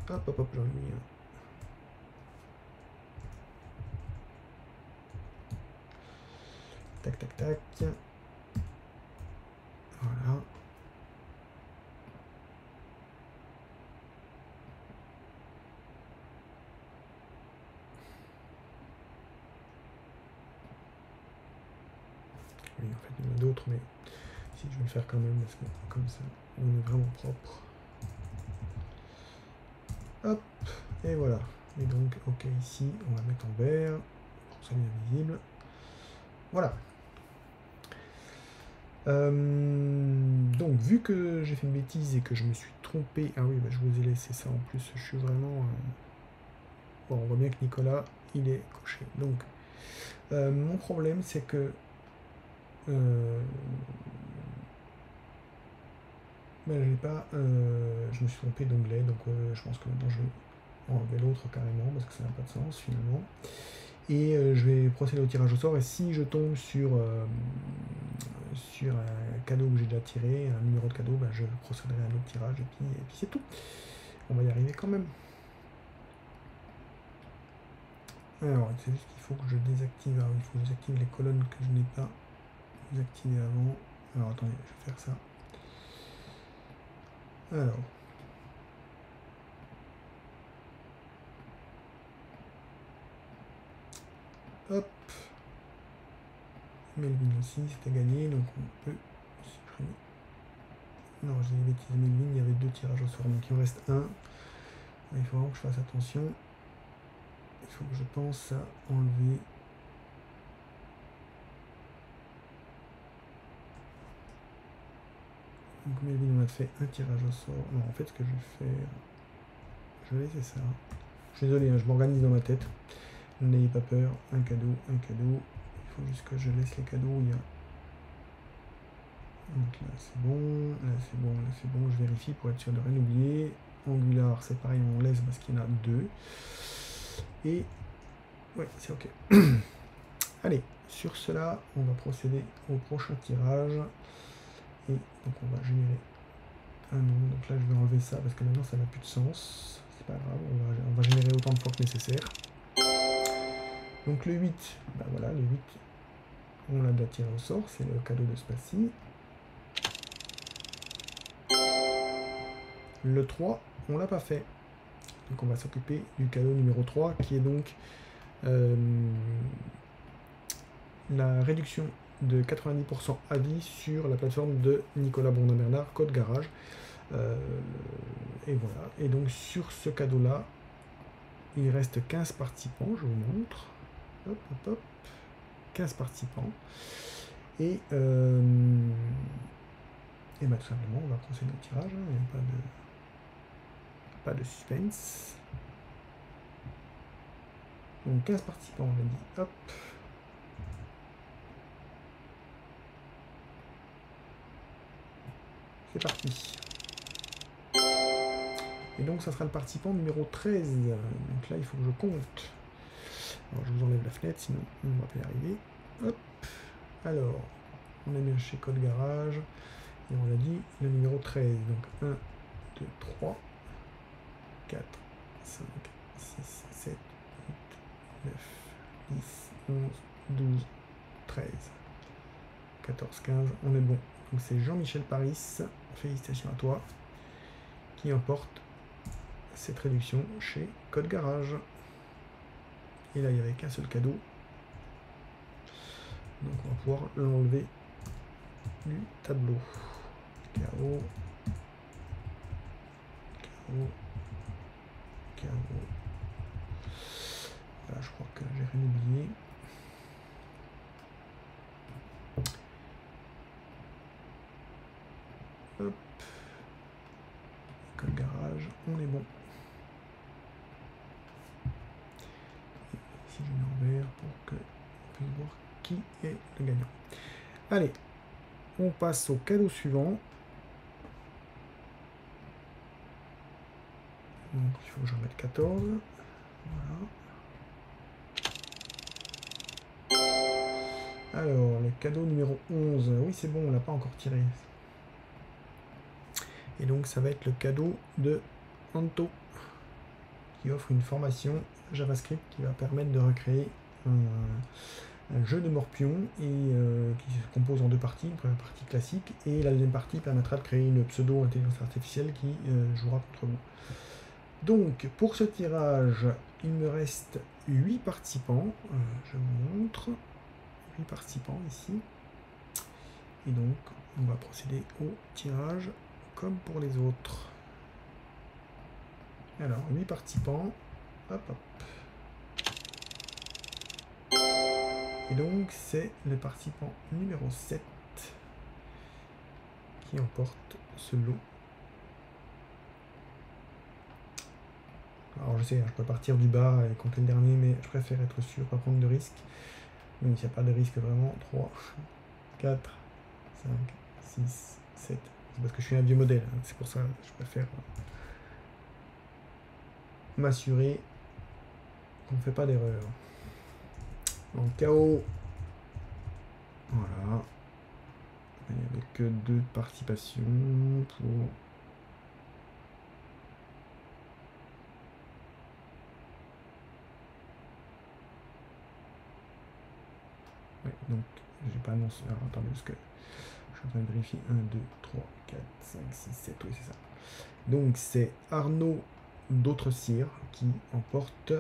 S1: Hop, hop, hop, j'en ai mis un. Tac, tac, tac. Voilà. Oui, en fait, il y en a d'autres, mais si je vais le faire quand même, parce que comme ça, on est vraiment propre. Hop, et voilà. Et donc, ok, ici, on va mettre en vert, pour que ça soit bien visible. Voilà. Donc, vu que j'ai fait une bêtise et que je me suis trompé, ah oui, bah, je vous ai laissé ça en plus, je suis vraiment... Bon, on voit bien que Nicolas, il est coché. Donc, mon problème, c'est que ben, j'ai pas, je me suis trompé d'onglet, donc je pense que maintenant je vais enlever l'autre carrément parce que ça n'a pas de sens finalement. Et je vais procéder au tirage au sort. Et si je tombe sur un cadeau que j'ai déjà tiré, un numéro de cadeau, ben, je procéderai à un autre tirage et puis c'est tout. On va y arriver quand même. Alors, c'est juste qu'il faut que je désactive. Alors, il faut que je désactive les colonnes que je n'ai pas désactivées avant. Alors, attendez, je vais faire ça. Alors. Hop. Melvin aussi, c'était gagné, donc on peut supprimer. Non, j'ai dit bêtise, Melvin, il y avait 2 tirages au sort, donc il en reste un. Il faut vraiment que je fasse attention. Il faut que je pense à enlever. Donc Melvin, on a fait un tirage au sort. Non, en fait, ce que je vais faire, je vais laisser ça. Je suis désolé, hein, je m'organise dans ma tête. N'ayez pas peur. Un cadeau, un cadeau. Il faut juste que je laisse les cadeaux où il y a. Donc là, c'est bon. Là, c'est bon. Là, c'est bon. Je vérifie pour être sûr de rien oublier. Angular, c'est pareil, on laisse parce qu'il y en a 2. Et ouais, c'est ok. Allez, sur cela, on va procéder au prochain tirage. Et donc on va générer un nom. Donc là, je vais enlever ça parce que maintenant, ça n'a plus de sens. C'est pas grave, on va générer autant de fois que nécessaire. Donc le 8, bah voilà, le 8, on l'a déjà tiré au sort, c'est le cadeau de Spatie. Le 3, on l'a pas fait. Donc on va s'occuper du cadeau numéro 3, qui est donc la réduction de 90% à vie sur la plateforme de Nicolas Bourdin-Bernard, Code Garage. Et voilà. Et donc sur ce cadeau-là, il reste 15 participants, je vous montre. Hop, hop, hop. 15 participants. Et bah, tout simplement, on va procéder au tirage. Hein. Il n'y a pas de suspense. Donc 15 participants, on a dit. Hop. C'est parti. Et donc ça sera le participant numéro 13. Donc là, il faut que je compte. Alors je vous enlève la fenêtre, sinon on ne va pas y arriver. Hop. Alors, on a mis chez Code Garage. Et on a dit le numéro 13. Donc 1, 2, 3, 4, 5, 6, 7, 8, 9, 10, 11, 12, 13. 14-15, on est bon. Donc c'est Jean-Michel Paris, félicitations à toi, qui emporte cette réduction chez Code Garage. Et là, il n'y avait qu'un seul cadeau. Donc on va pouvoir l'enlever du tableau. KO. KO. KO. Là, je crois que j'ai rien oublié. Hop. Code Garage, on est bon. Ici, je mets en vert pour que on puisse voir qui est le gagnant. Allez, on passe au cadeau suivant. Donc, il faut que j'en mette 14. Voilà. Alors, le cadeau numéro 11. Oui, c'est bon, on ne l'a pas encore tiré. Et donc, ça va être le cadeau de Anto, qui offre une formation JavaScript qui va permettre de recréer un jeu de morpion et qui se compose en deux parties, une première partie classique et la deuxième partie permettra de créer une pseudo-intelligence artificielle qui jouera contre vous. Donc pour ce tirage, il me reste 8 participants, je vous montre, 8 participants ici, et donc on va procéder au tirage comme pour les autres. Alors 8 participants, hop hop. Et donc c'est le participant numéro 7 qui emporte ce lot. Alors je sais, je peux partir du bas et compter le dernier, mais je préfère être sûr, pas prendre de risque. Même s'il n'y a pas de risque vraiment. 3, 4, 5, 6, 7. C'est parce que je suis un vieux modèle, hein. C'est pour ça que je préfère m'assurer qu'on ne fait pas d'erreur. En KO. Voilà. Il n'y avait que 2 participations pour... Ouais, donc j'ai pas annoncé. Alors attendez, parce que je suis en train de vérifier. 1, 2, 3, 4, 5, 6, 7. Oui, c'est ça. Donc c'est Arnaud d'Autre-Cire qui emporte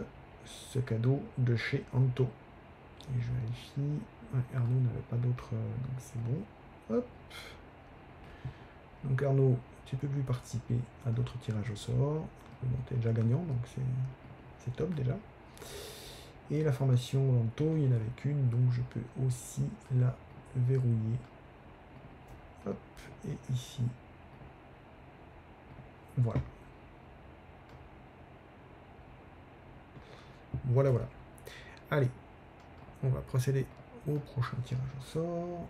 S1: ce cadeau de chez Anto. Et je vérifie. Ouais, Arnaud n'avait pas d'autres, donc c'est bon. Hop. Donc Arnaud, tu peux plus participer à d'autres tirages au sort. Bon, tu es déjà gagnant, donc c'est top déjà. Et la formation Anto, il n'y en avait qu'une, donc je peux aussi la verrouiller. Hop, et ici. Voilà. Voilà, voilà. Allez, on va procéder au prochain tirage au sort.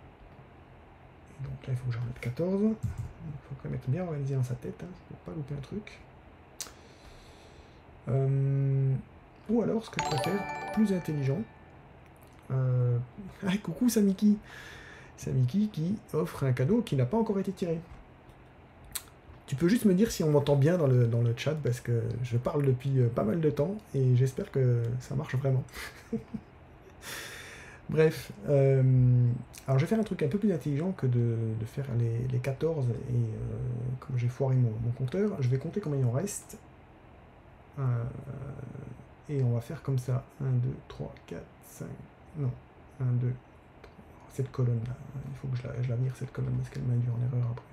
S1: Et donc là, il faut que j'en mette 14. Il faut quand même être bien organisé dans sa tête, hein, pour pas louper un truc. Ou alors, ce que je préfère, plus intelligent. Ah, coucou Samiki. Samiki qui offre un cadeau qui n'a pas encore été tiré. Tu peux juste me dire si on m'entend bien dans le chat, parce que je parle depuis pas mal de temps, et j'espère que ça marche vraiment. Bref, alors je vais faire un truc un peu plus intelligent que de faire les 14, et comme j'ai foiré mon compteur, je vais compter combien il en reste. Et on va faire comme ça. 1, 2, 3, 4, 5, non, 1, 2, 3, cette colonne là, il faut que je la vire cette colonne, parce qu'elle m'a induit en erreur après.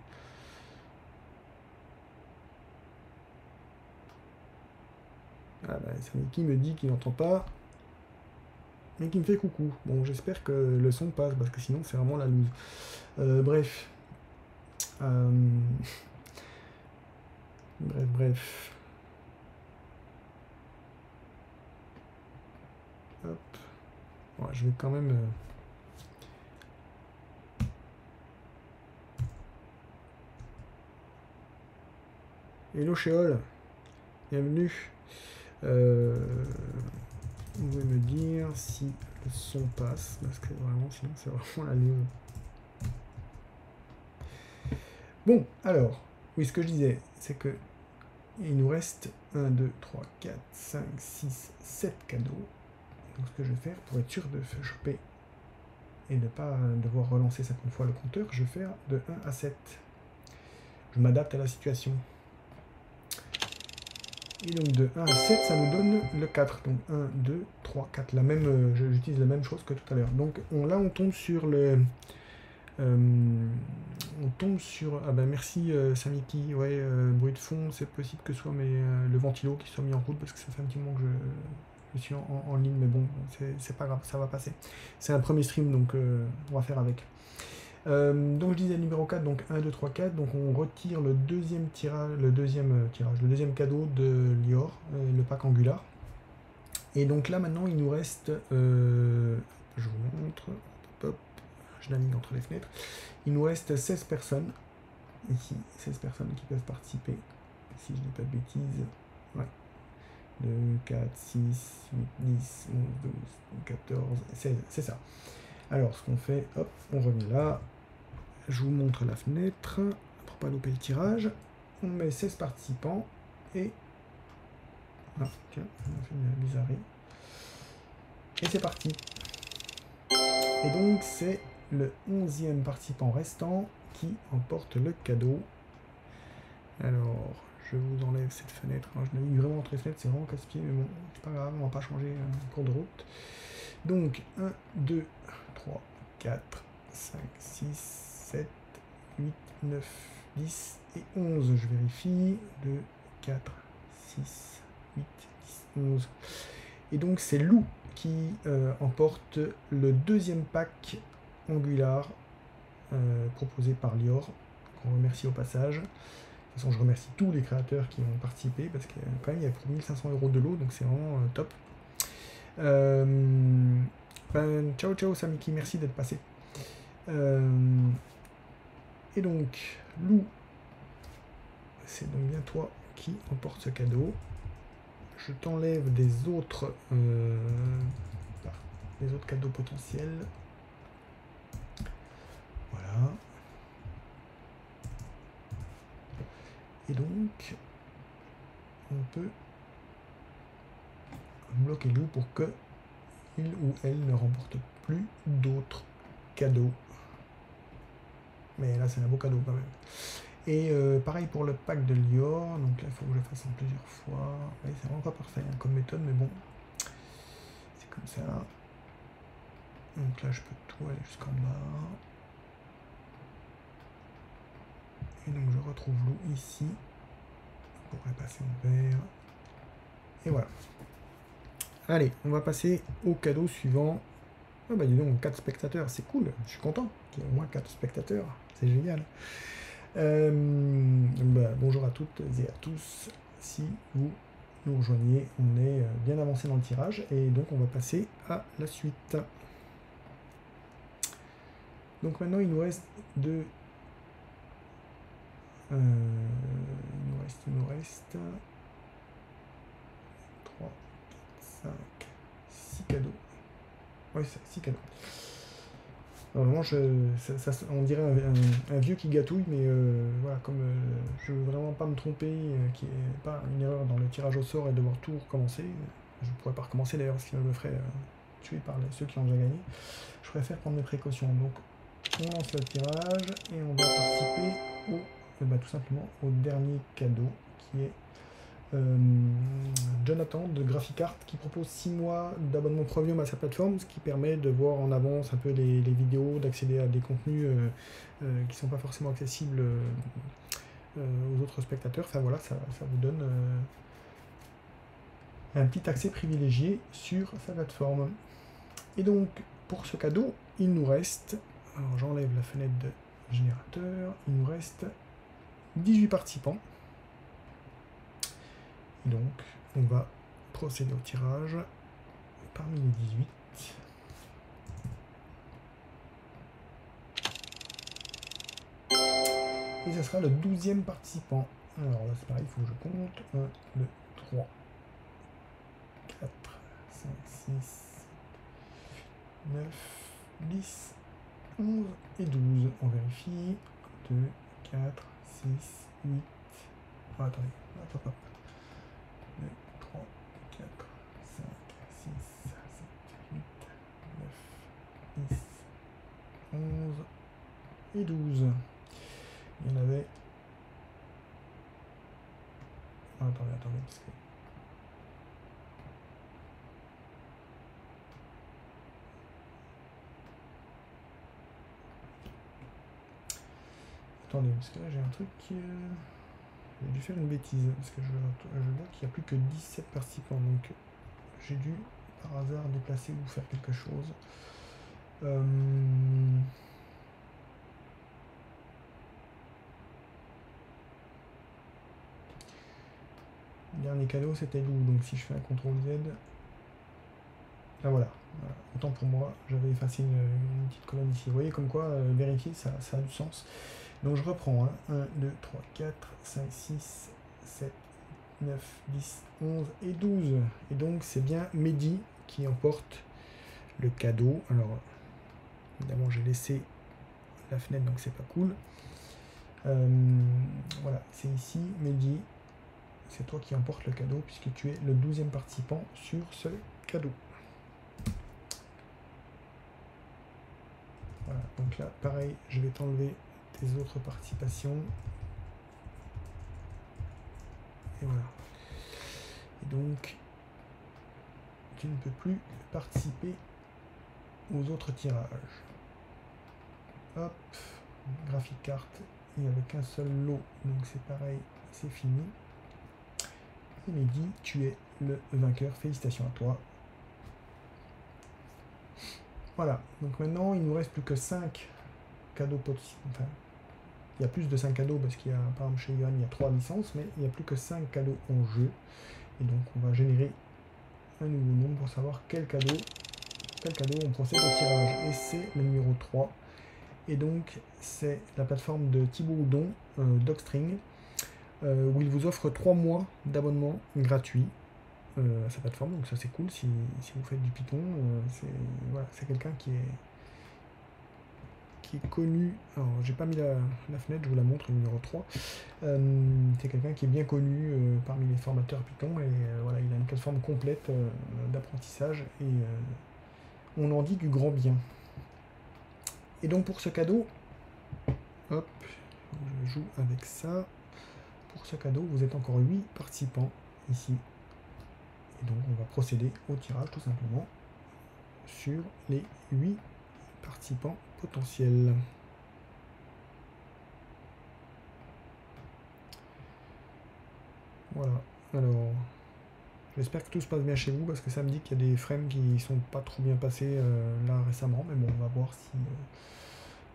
S1: Ah bah, Samiki me dit qu'il n'entend pas, mais qui me fait coucou. Bon, j'espère que le son passe, parce que sinon c'est vraiment la loose. Bref. Bref. Hop. Ouais, je vais quand même... Hello Sheol, bienvenue. Vous pouvez me dire si le son passe, parce que vraiment, sinon c'est vraiment la loose. Bon, alors, oui, ce que je disais, c'est que il nous reste 1, 2, 3, 4, 5, 6, 7 cadeaux. Donc ce que je vais faire, pour être sûr de choper et ne pas devoir relancer 50 fois le compteur, je vais faire de 1 à 7. Je m'adapte à la situation. Et donc de 1 à 7, ça nous donne le 4. Donc 1, 2, 3, 4. J'utilise la même chose que tout à l'heure. Donc là, on tombe sur le... on tombe sur... Ah ben merci Samiki. Ouais, bruit de fond, c'est possible que ce soit le ventilo qui soit mis en route parce que ça fait un petit moment que je suis en ligne. Mais bon, c'est pas grave, ça va passer. C'est un premier stream, donc on va faire avec. Donc je disais numéro 4, donc 1, 2, 3, 4, donc on retire le deuxième tirage, le deuxième cadeau de Lior, le pack Angular. Et donc là maintenant il nous reste, je vous montre, hop, je navigue entre les fenêtres, il nous reste 16 personnes, ici, 16 personnes qui peuvent participer, si je dis pas de bêtises, ouais, 2, 4, 6, 8, 10, 11, 12, 14, 16, c'est ça. Alors ce qu'on fait, hop, on remet là. Je vous montre la fenêtre pour pas louper le tirage. On met 16 participants et... Ah, tiens, on a fait une bizarrerie. Et c'est parti. Et donc c'est le 11e participant restant qui emporte le cadeau. Alors, je vous enlève cette fenêtre. Alors, je navigue vraiment entre les fenêtres, c'est vraiment casse-pied, mais bon, c'est pas grave, on va pas changer en cours de route. Donc, 1, 2, 3, 4, 5, 6, 7, 8, 9, 10 et 11. Je vérifie. 2, 4, 6, 8, 10, 11. Et donc c'est Lou qui emporte le deuxième pack Angular proposé par Lior. On remercie au passage. De toute façon, je remercie tous les créateurs qui ont participé parce que quand même il y a pour 1500 € de lot, donc c'est vraiment top. Ciao ciao Samiki, merci d'être passé. Et donc, Lou, c'est donc bien toi qui emporte ce cadeau. Je t'enlève des autres cadeaux potentiels. Voilà. Et donc, on peut bloquer Lou pour que il ou elle ne remporte plus d'autres cadeaux. Mais là, c'est un beau cadeau quand même. Et pareil pour le pack de Lior. Donc là, il faut que je le fasse en plusieurs fois. Ouais, c'est vraiment pas parfait hein, comme méthode, mais bon. C'est comme ça. Donc là, je peux tout aller jusqu'en bas. Et donc, je retrouve Lou ici. On pourrait passer en vert. Et voilà. Allez, on va passer au cadeau suivant. Ah bah dis donc, 4 spectateurs, c'est cool. Je suis content qu'il y ait au moins 4 spectateurs. C'est génial. Bonjour à toutes et à tous. Si vous nous rejoignez, on est bien avancé dans le tirage et donc on va passer à la suite. Donc maintenant il nous reste deux. Il nous reste 3, 4, 5, 6 cadeaux. Oui, 6 cadeaux. Normalement, on dirait un vieux qui gâtouille, mais voilà, comme je veux vraiment pas me tromper, qu'il n'y ait pas une erreur dans le tirage au sort et devoir tout recommencer, je ne pourrais pas recommencer d'ailleurs, ce qui me ferait tuer par ceux qui ont déjà gagné. Je préfère prendre mes précautions. Donc, on lance le tirage et on va participer tout simplement au dernier cadeau qui est Jonathan de Graphic Art qui propose 6 mois d'abonnement premium à sa plateforme, ce qui permet de voir en avance un peu les vidéos, d'accéder à des contenus qui ne sont pas forcément accessibles aux autres spectateurs. Enfin voilà, ça vous donne un petit accès privilégié sur sa plateforme. Et donc pour ce cadeau, il nous reste, alors j'enlève la fenêtre de générateur, il nous reste 18 participants. Donc, on va procéder au tirage parmi les 18. Et ce sera le 12e participant. Alors là, c'est pareil, il faut que je compte. 1, 2, 3, 4, 5, 6, 9, 10, 11 et 12. On vérifie. 2, 4, 6, 8. Oh, attendez, hop, hop. 2, 3, 4, 5, 6, 7, 8, 9, 10, et 12. Il y en avait... Oh, attendez, parce que... Attendez, parce que là j'ai un truc qui... J'ai dû faire une bêtise, parce que je vois qu'il n'y a plus que 17 participants, donc j'ai dû par hasard déplacer ou faire quelque chose. Le dernier cadeau c'était Lou, donc si je fais un CTRL Z, là voilà. Autant pour moi, j'avais effacé une petite colonne ici. Vous voyez comme quoi, vérifier, ça a du sens. Donc je reprends, hein. 1, 2, 3, 4, 5, 6, 7, 9, 10, 11 et 12. Et donc c'est bien Mehdi qui emporte le cadeau. Alors, évidemment, j'ai laissé la fenêtre, donc c'est pas cool. Voilà, c'est ici, Mehdi. C'est toi qui emporte le cadeau puisque tu es le 12e participant sur ce cadeau. Voilà, donc là, pareil, je vais t'enlever tes autres participations. Et voilà. Et donc, tu ne peux plus participer aux autres tirages. Hop, graphique carte, il n'y avait qu'un seul lot, donc c'est pareil, c'est fini. Et Mehdi, tu es le vainqueur, félicitations à toi. Voilà, donc maintenant il ne nous reste plus que 5 cadeaux possibles. Enfin, il y a plus de 5 cadeaux parce qu'il y a, par exemple chez Yohan, il y a 3 licences, mais il n'y a plus que 5 cadeaux en jeu. Et donc on va générer un nouveau nombre pour savoir quel cadeau on procède au tirage. Et c'est le numéro 3. Et donc c'est la plateforme de Thibaut Houdon, Docstring, où il vous offre 3 mois d'abonnement gratuit à sa plateforme. Donc ça c'est cool si vous faites du Python. Voilà, c'est quelqu'un qui est connu. Alors j'ai pas mis la fenêtre, je vous la montre, le numéro 3. C'est quelqu'un qui est bien connu parmi les formateurs Python et voilà, il a une plateforme complète d'apprentissage et on en dit du grand bien. Et donc pour ce cadeau, hop, je joue avec ça. Pour ce cadeau, vous êtes encore 8 participants ici. Et donc on va procéder au tirage tout simplement sur les 8 participants potentiels. Voilà, alors j'espère que tout se passe bien chez vous parce que ça me dit qu'il y a des frames qui sont pas trop bien passés là récemment, mais bon, on va voir si...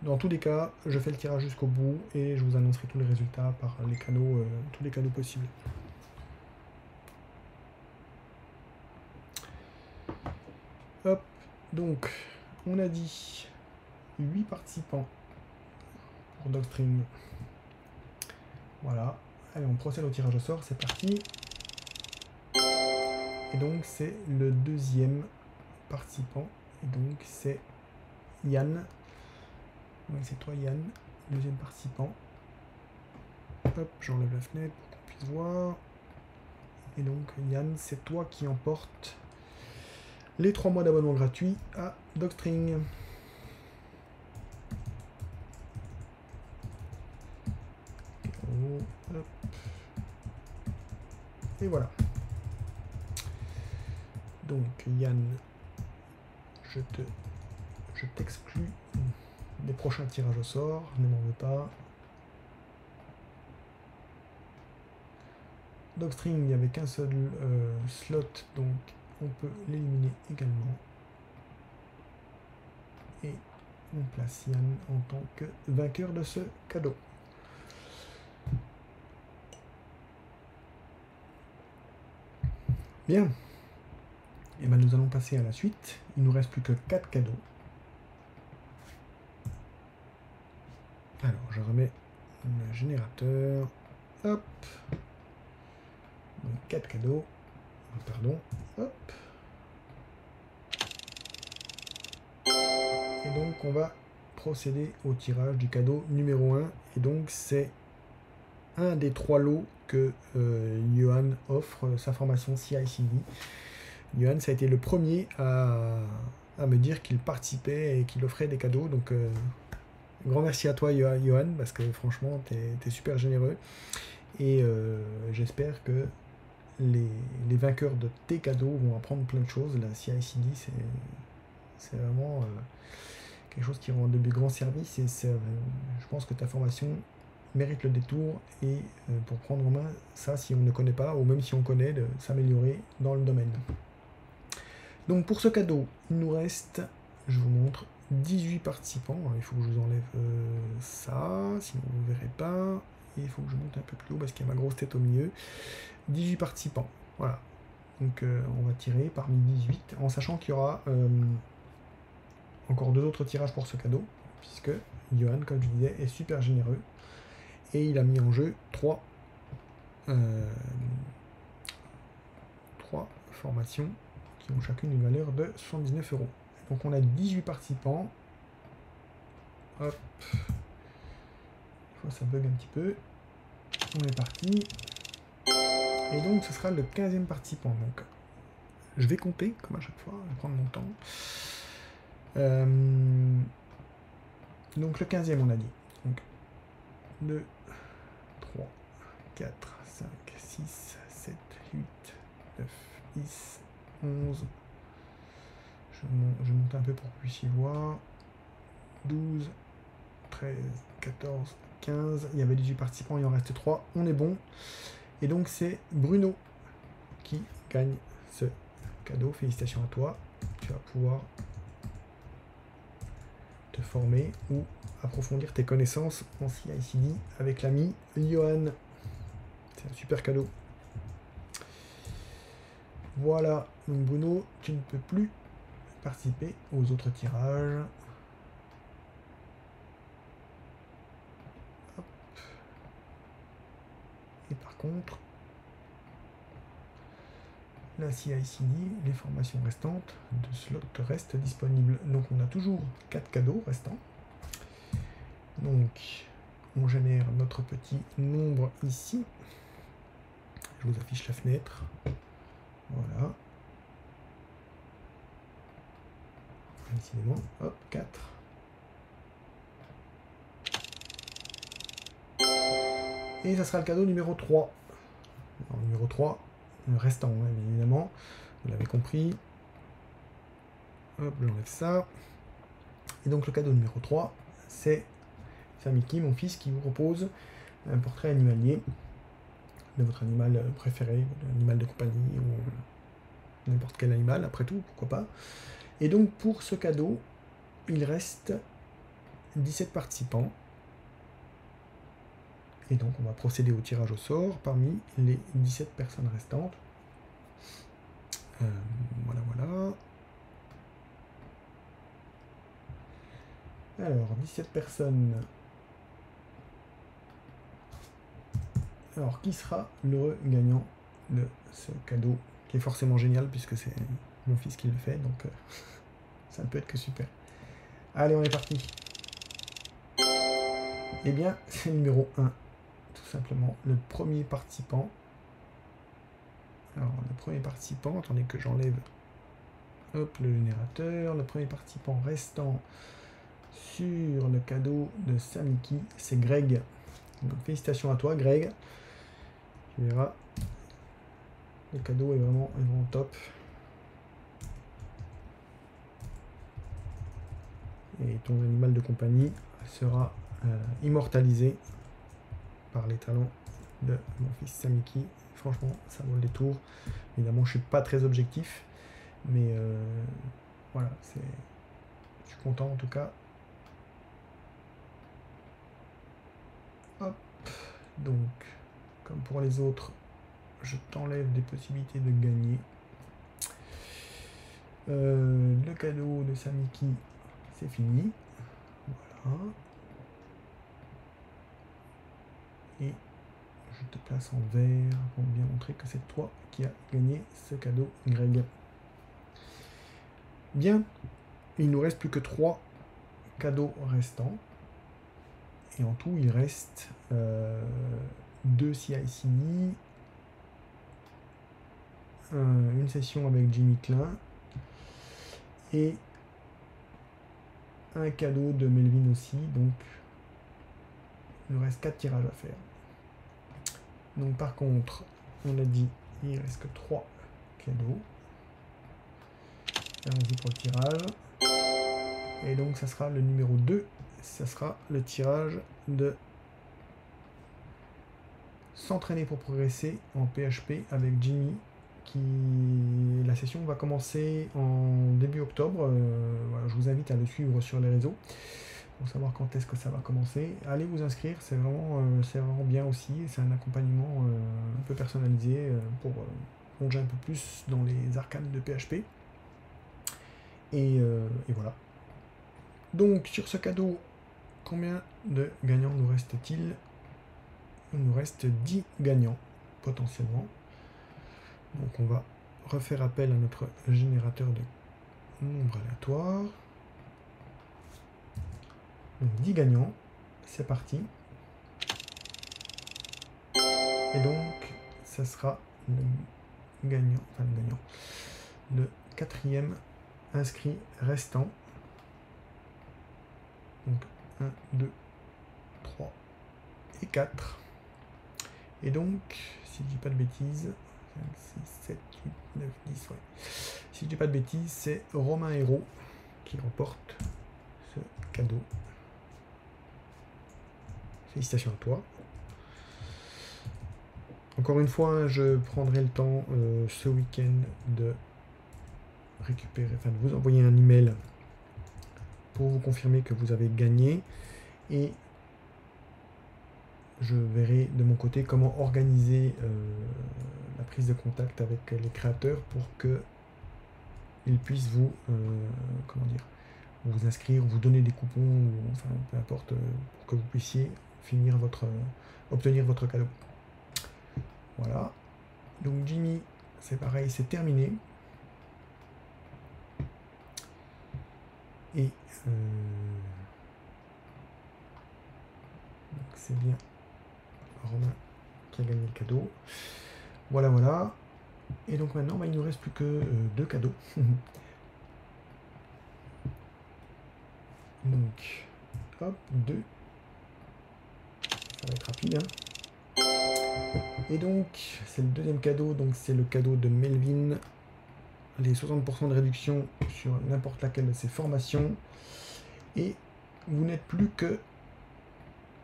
S1: Dans tous les cas, je fais le tirage jusqu'au bout et je vous annoncerai tous les résultats par les canaux, tous les canaux possibles. Hop, donc on a dit 8 participants pour Docstring. Voilà, allez, on procède au tirage au sort, c'est parti. Et donc c'est le 2e participant, et donc c'est Yann. Oui, c'est toi Yann, 2e participant. Hop, j'enlève la fenêtre pour qu'on puisse voir. Et donc Yann, c'est toi qui emporte les 3 mois d'abonnement gratuit à Docstring. Hop. Et voilà. Donc Yann, je t'exclus des prochains tirages au sort, ne m'en veux pas. Docstring, il n'y avait qu'un seul slot, donc on peut l'éliminer également. Et on place Yann en tant que vainqueur de ce cadeau. Bien. Et bien nous allons passer à la suite. Il ne nous reste plus que 4 cadeaux. Alors je remets le générateur. Hop. Donc 4 cadeaux. Pardon. Hop. Et donc on va procéder au tirage du cadeau numéro 1. Et donc c'est un des 3 lots que Yohan offre, sa formation CI/CD. Yohan, ça a été le premier à me dire qu'il participait et qu'il offrait des cadeaux. Donc grand merci à toi, Johan, parce que franchement, t'es super généreux. Et j'espère que les vainqueurs de tes cadeaux vont apprendre plein de choses. La CICD, c'est vraiment quelque chose qui rend de grands services. Et je pense que ta formation mérite le détour. Et pour prendre en main ça, si on ne connaît pas, ou même si on connaît, de s'améliorer dans le domaine. Donc pour ce cadeau, il nous reste, je vous montre, 18 participants. Il faut que je vous enlève ça, sinon vous ne verrez pas. Et il faut que je monte un peu plus haut parce qu'il y a ma grosse tête au milieu. 18 participants, voilà. Donc on va tirer parmi 18, en sachant qu'il y aura encore 2 autres tirages pour ce cadeau, puisque Johan, comme je disais, est super généreux. Et il a mis en jeu 3 formations qui ont chacune une valeur de 79 €. Donc on a 18 participants. Hop. Ça bug un petit peu. On est parti. Et donc ce sera le 15e participant. Donc je vais compter, comme à chaque fois, je vais prendre mon temps. Donc le 15e on a dit. Donc 2, 3, 4, 5, 6, 7, 8, 9, 10, 11. Je monte un peu pour que vous puissiez voir. 12, 13, 14, 15. Il y avait 18 participants, il en reste 3. On est bon. Et donc c'est Bruno qui gagne ce cadeau. Félicitations à toi. Tu vas pouvoir te former ou approfondir tes connaissances en CICD avec l'ami Johan. C'est un super cadeau. Voilà, donc Bruno, tu ne peux plus participer aux autres tirages. Hop. Et par contre, la CICD, les formations restantes de slot restent disponibles. Donc on a toujours 4 cadeaux restants. Donc on génère notre petit nombre ici. Je vous affiche la fenêtre. Voilà. Décidément, hop, 4. Et ça sera le cadeau numéro 3. Alors, numéro 3, le restant, hein, bien évidemment. Vous l'avez compris. Hop, j'enlève ça. Et donc le cadeau numéro 3, c'est Samiki, mon fils, qui vous propose un portrait animalier de votre animal préféré, animal de compagnie ou n'importe quel animal, après tout, pourquoi pas. Et donc pour ce cadeau, il reste 17 participants. Et donc on va procéder au tirage au sort parmi les 17 personnes restantes. Voilà, voilà. Alors, 17 personnes. Alors, qui sera l'heureux gagnant de ce cadeau, qui est forcément génial, puisque c'est mon fils qui le fait, donc ça ne peut être que super. Allez, on est parti. Eh bien, c'est le numéro 1, tout simplement, le premier participant. Alors, le premier participant, attendez que j'enlève hop, le générateur. Le premier participant restant sur le cadeau de Samiki, c'est Greg. Donc, félicitations à toi, Greg. Tu verras, le cadeau est vraiment top. Et ton animal de compagnie sera immortalisé par les talents de mon fils Samiki. Franchement, ça vaut le détour. Évidemment, je suis pas très objectif, mais voilà, je suis content en tout cas. Hop, donc, comme pour les autres, je t'enlève des possibilités de gagner. Le cadeau de Samiki, c'est fini. Voilà. Et je te place en vert pour bien montrer que c'est toi qui as gagné ce cadeau, Greg. Bien, il nous reste plus que 3 cadeaux restants. Et en tout, il reste 2 CICD, une session avec Jimmy Klein et un cadeau de Melvin aussi, donc il nous reste 4 tirages à faire. Donc par contre, on a dit il reste que 3 cadeaux. Allons-y pour le tirage. Et donc ça sera le numéro 2, ça sera le tirage de s'entraîner pour progresser en PHP avec Jimmy. La session va commencer en début octobre. Voilà, je vous invite à le suivre sur les réseaux pour savoir quand est-ce que ça va commencer. Allez vous inscrire, c'est vraiment bien aussi. C'est un accompagnement un peu personnalisé pour plonger un peu plus dans les arcanes de PHP. Et voilà. Donc sur ce cadeau, combien de gagnants nous reste-t-il? Il nous reste 10 gagnants potentiellement. Donc on va refaire appel à notre générateur de nombres aléatoires. Donc 10 gagnants, c'est parti. Et donc ça sera le gagnant, le 4e inscrit restant. Donc 1, 2, 3 et 4. Et donc, si je dis pas de bêtises, 5, 6, 7, 8, 9, 10, ouais. Si je dis pas de bêtises, c'est Romain Hérault qui remporte ce cadeau. Félicitations à toi. Encore une fois, je prendrai le temps ce week-end de récupérer, enfin de vous envoyer un email pour vous confirmer que vous avez gagné. Et je verrai de mon côté comment organiser la prise de contact avec les créateurs pour qu'ils puissent vous, vous inscrire, vous donner des coupons, ou, enfin peu importe, pour que vous puissiez obtenir votre cadeau. Voilà. Donc Jimmy, c'est pareil, c'est terminé. Et c'est bien Romain qui a gagné le cadeau. Voilà, voilà. Et donc maintenant, il ne nous reste plus que 2 cadeaux. Donc, hop, 2. Ça va être rapide. Hein. Et donc, c'est le deuxième cadeau. Donc, c'est le cadeau de Melvin. Les 60% de réduction sur n'importe laquelle de ses formations. Et vous n'êtes plus que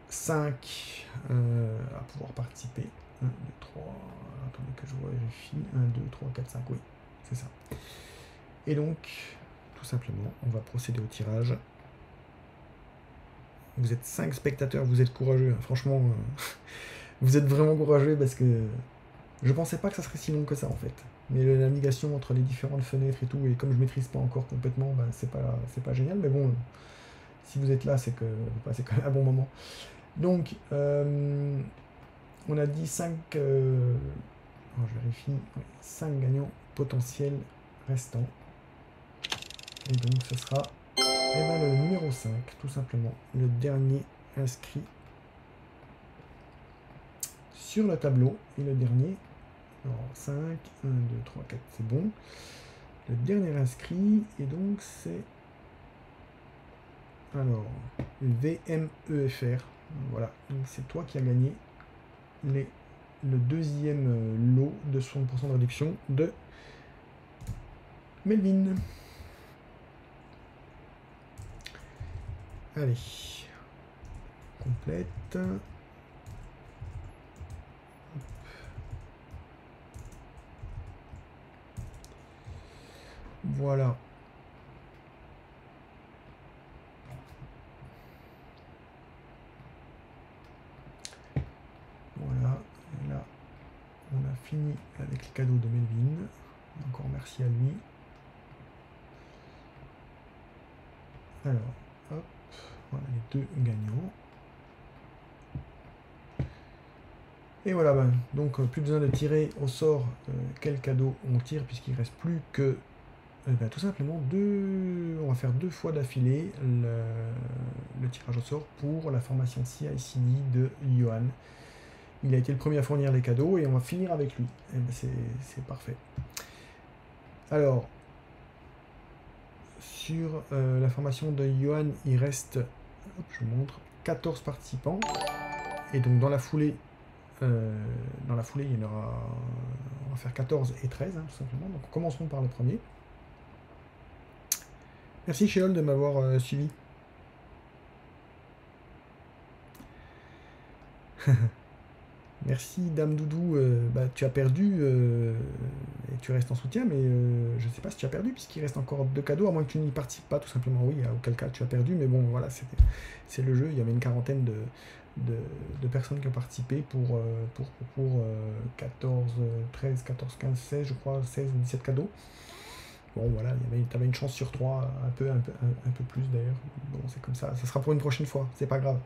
S1: 5 à pouvoir participer. 1, 2, 3, attendez que je vérifie. 1, 2, 3, 4, 5, oui, c'est ça. Et donc, tout simplement, on va procéder au tirage. Vous êtes 5 spectateurs, vous êtes courageux, hein. Franchement, vous êtes vraiment courageux parce que je pensais pas que ça serait si long que ça en fait. Mais la navigation entre les différentes fenêtres et tout, et comme je maîtrise pas encore complètement, ben, c'est pas génial, mais bon, si vous êtes là, c'est que vous passez quand même un bon moment. Donc, on a dit 5, je vérifie, 5 gagnants potentiels restants. Et donc ce sera le numéro 5, tout simplement, le dernier inscrit sur le tableau. Et le dernier, alors 5, 1, 2, 3, 4, c'est bon. Le dernier inscrit, et donc c'est... Alors, VMEFR. Voilà, donc c'est toi qui as gagné le deuxième lot de 60% de réduction de Melvin. Allez, complète. Voilà. Voilà, et là, on a fini avec le cadeau de Melvin. Encore merci à lui. Alors, hop, voilà les 2 gagnants. Et voilà, ben, donc plus besoin de tirer au sort quel cadeau on tire, puisqu'il ne reste plus que tout simplement on va faire 2 fois d'affilée le tirage au sort pour la formation CI/CD de Johan. Il a été le premier à fournir les cadeaux et on va finir avec lui. Et ben c'est parfait. Alors, sur la formation de Johan, il reste, hop, je vous montre, 14 participants. Et donc dans la foulée, il y en aura, on va faire 14 et 13, hein, tout simplement. Donc commençons par le premier. Merci Sheol de m'avoir suivi. Merci Dame Doudou, tu as perdu et tu restes en soutien, mais je ne sais pas si tu as perdu puisqu'il reste encore 2 cadeaux, à moins que tu n'y participes pas tout simplement, oui, auquel cas tu as perdu, mais bon voilà, c'est le jeu, il y avait une quarantaine de personnes qui ont participé pour 14, 13, 14, 15, 16, je crois, 16 ou 17 cadeaux. Bon voilà, tu avais une chance sur 3, un peu plus d'ailleurs, bon c'est comme ça sera pour une prochaine fois, c'est pas grave.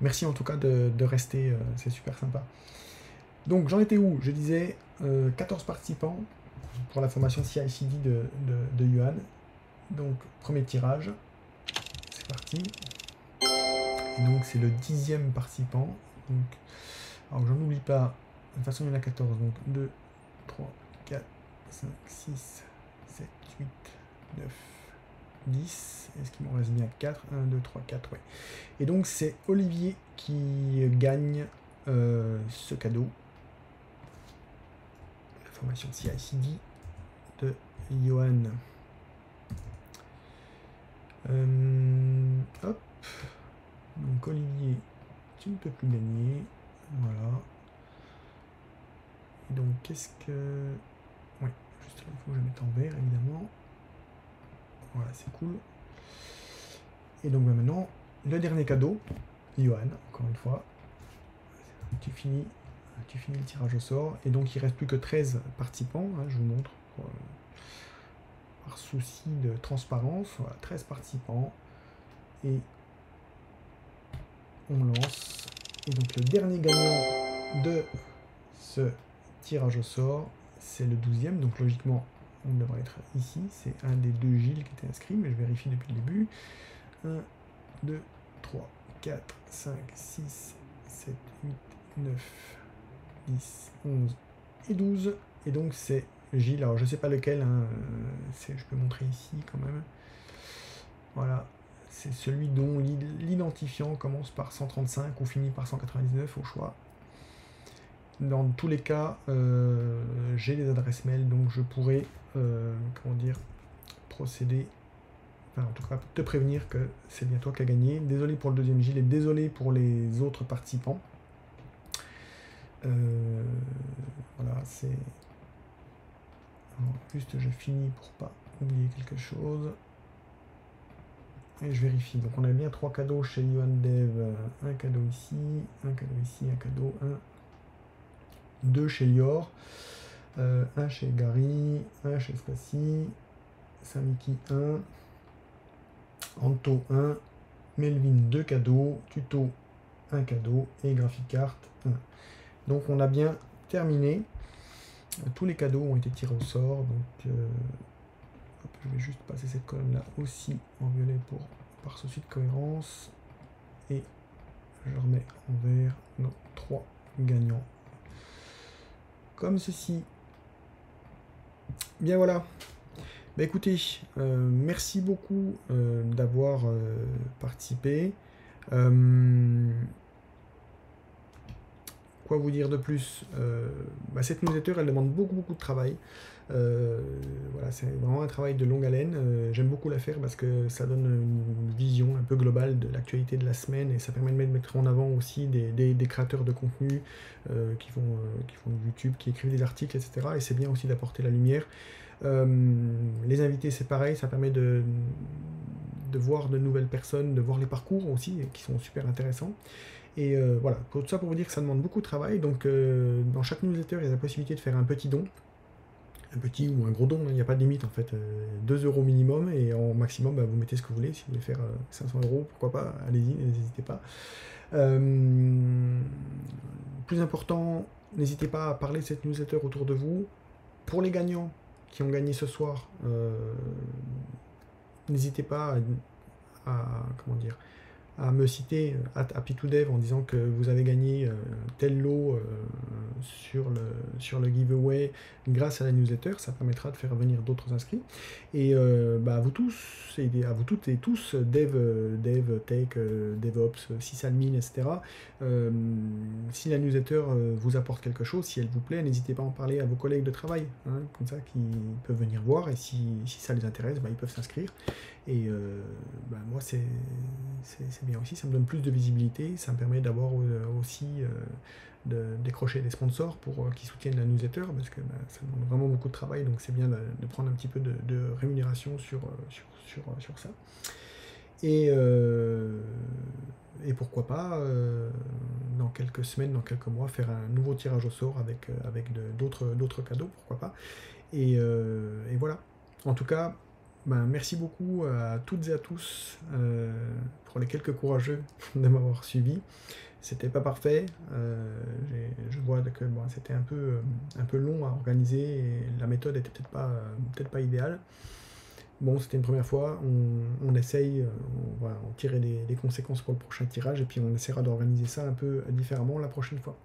S1: Merci en tout cas de rester, c'est super sympa. Donc j'en étais où? Je disais 14 participants pour la formation CI/CD de Johan. Donc premier tirage, c'est parti. Et donc c'est le 10e participant. Donc, alors j'en oublie pas, de toute façon il y en a 14. Donc 2, 3, 4, 5, 6, 7, 8, 9, 10. Est-ce qu'il m'en reste bien 4? 1, 2, 3, 4, ouais. Et donc c'est Olivier qui gagne ce cadeau. La formation CI/CD de Johan. Hop. Donc Olivier, tu ne peux plus gagner. Voilà. Et donc qu'est-ce que... Ouais, juste là, il faut que je mette en vert évidemment. Voilà, c'est cool. Et donc maintenant, le dernier cadeau, Johan, encore une fois. Tu finis le tirage au sort. Et donc il ne reste plus que 13 participants, hein, je vous montre. Par souci de transparence, voilà, 13 participants. Et on lance. Et donc le dernier gagnant de ce tirage au sort, c'est le 12e. Donc logiquement, on devrait être ici. C'est un des 2 Gilles qui était inscrit, mais je vérifie depuis le début. 1, 2, 3, 4, 5, 6, 7, 8, 9, 10, 11 et 12. Et donc c'est Gilles. Alors je sais pas lequel, hein, je peux montrer ici quand même. Voilà. C'est celui dont l'identifiant commence par 135 ou finit par 199 au choix. Dans tous les cas, j'ai les adresses mail, donc je pourrais procéder, enfin en tout cas te prévenir que c'est bien toi qui as gagné. Désolé pour le deuxième Gilles et désolé pour les autres participants. Voilà, c'est... Juste je finis pour pas oublier quelque chose. Et je vérifie. Donc on a bien 3 cadeaux chez Johan Dev. Un cadeau ici, un cadeau ici, un cadeau, 2 chez Lior, un chez Gary, un chez Spacy, Samiki 1, Anto 1, Melvin 2 cadeaux, Tuto 1 cadeau et Graphic Art 1. Donc on a bien terminé. Tous les cadeaux ont été tirés au sort. Donc je vais juste passer cette colonne là aussi en violet par souci de cohérence. Et je remets en vert nos 3 gagnants. Comme ceci. Bien voilà. Bah écoutez, merci beaucoup d'avoir participé. Quoi vous dire de plus? Cette newsletter, elle demande beaucoup de travail. Voilà, c'est vraiment un travail de longue haleine. J'aime beaucoup la faire parce que ça donne une vision un peu globale de l'actualité de la semaine et ça permet de mettre en avant aussi des créateurs de contenu qui font du YouTube, qui écrivent des articles, etc. Et c'est bien aussi d'apporter la lumière. Les invités, c'est pareil, ça permet de voir de nouvelles personnes, de voir les parcours aussi, qui sont super intéressants. Et voilà, tout ça pour vous dire que ça demande beaucoup de travail. Donc dans chaque newsletter, il y a la possibilité de faire un petit don. Un petit ou un gros don, il n'y a pas de limite en fait. 2 € minimum et en maximum, vous mettez ce que vous voulez. Si vous voulez faire 500 €, pourquoi pas, allez-y, n'hésitez pas. Plus important, n'hésitez pas à parler de cette newsletter autour de vous. Pour les gagnants qui ont gagné ce soir, n'hésitez pas à à me citer @happy2dev en disant que vous avez gagné tel lot sur le giveaway grâce à la newsletter. Ça permettra de faire venir d'autres inscrits. Et à vous tous, et à vous toutes et tous, dev, tech, DevOps, sysadmin, etc. Si la newsletter vous apporte quelque chose, si elle vous plaît, n'hésitez pas à en parler à vos collègues de travail, hein, comme ça, qui peuvent venir voir, et si ça les intéresse, ils peuvent s'inscrire. Et moi, c'est bien aussi, ça me donne plus de visibilité, ça me permet d'avoir aussi de décrocher des sponsors pour qui soutiennent la newsletter, parce que ça demande vraiment beaucoup de travail, donc c'est bien de prendre un petit peu de rémunération sur ça. Et pourquoi pas, dans quelques semaines, dans quelques mois, faire un nouveau tirage au sort avec d'autres cadeaux, pourquoi pas. Et voilà. En tout cas, merci beaucoup à toutes et à tous pour les quelques courageux de m'avoir suivi. C'était pas parfait, je vois que c'était un peu long à organiser et la méthode était peut-être pas idéale. Bon, c'était une première fois, on essaye, on tirer des conséquences pour le prochain tirage et puis on essaiera d'organiser ça un peu différemment la prochaine fois.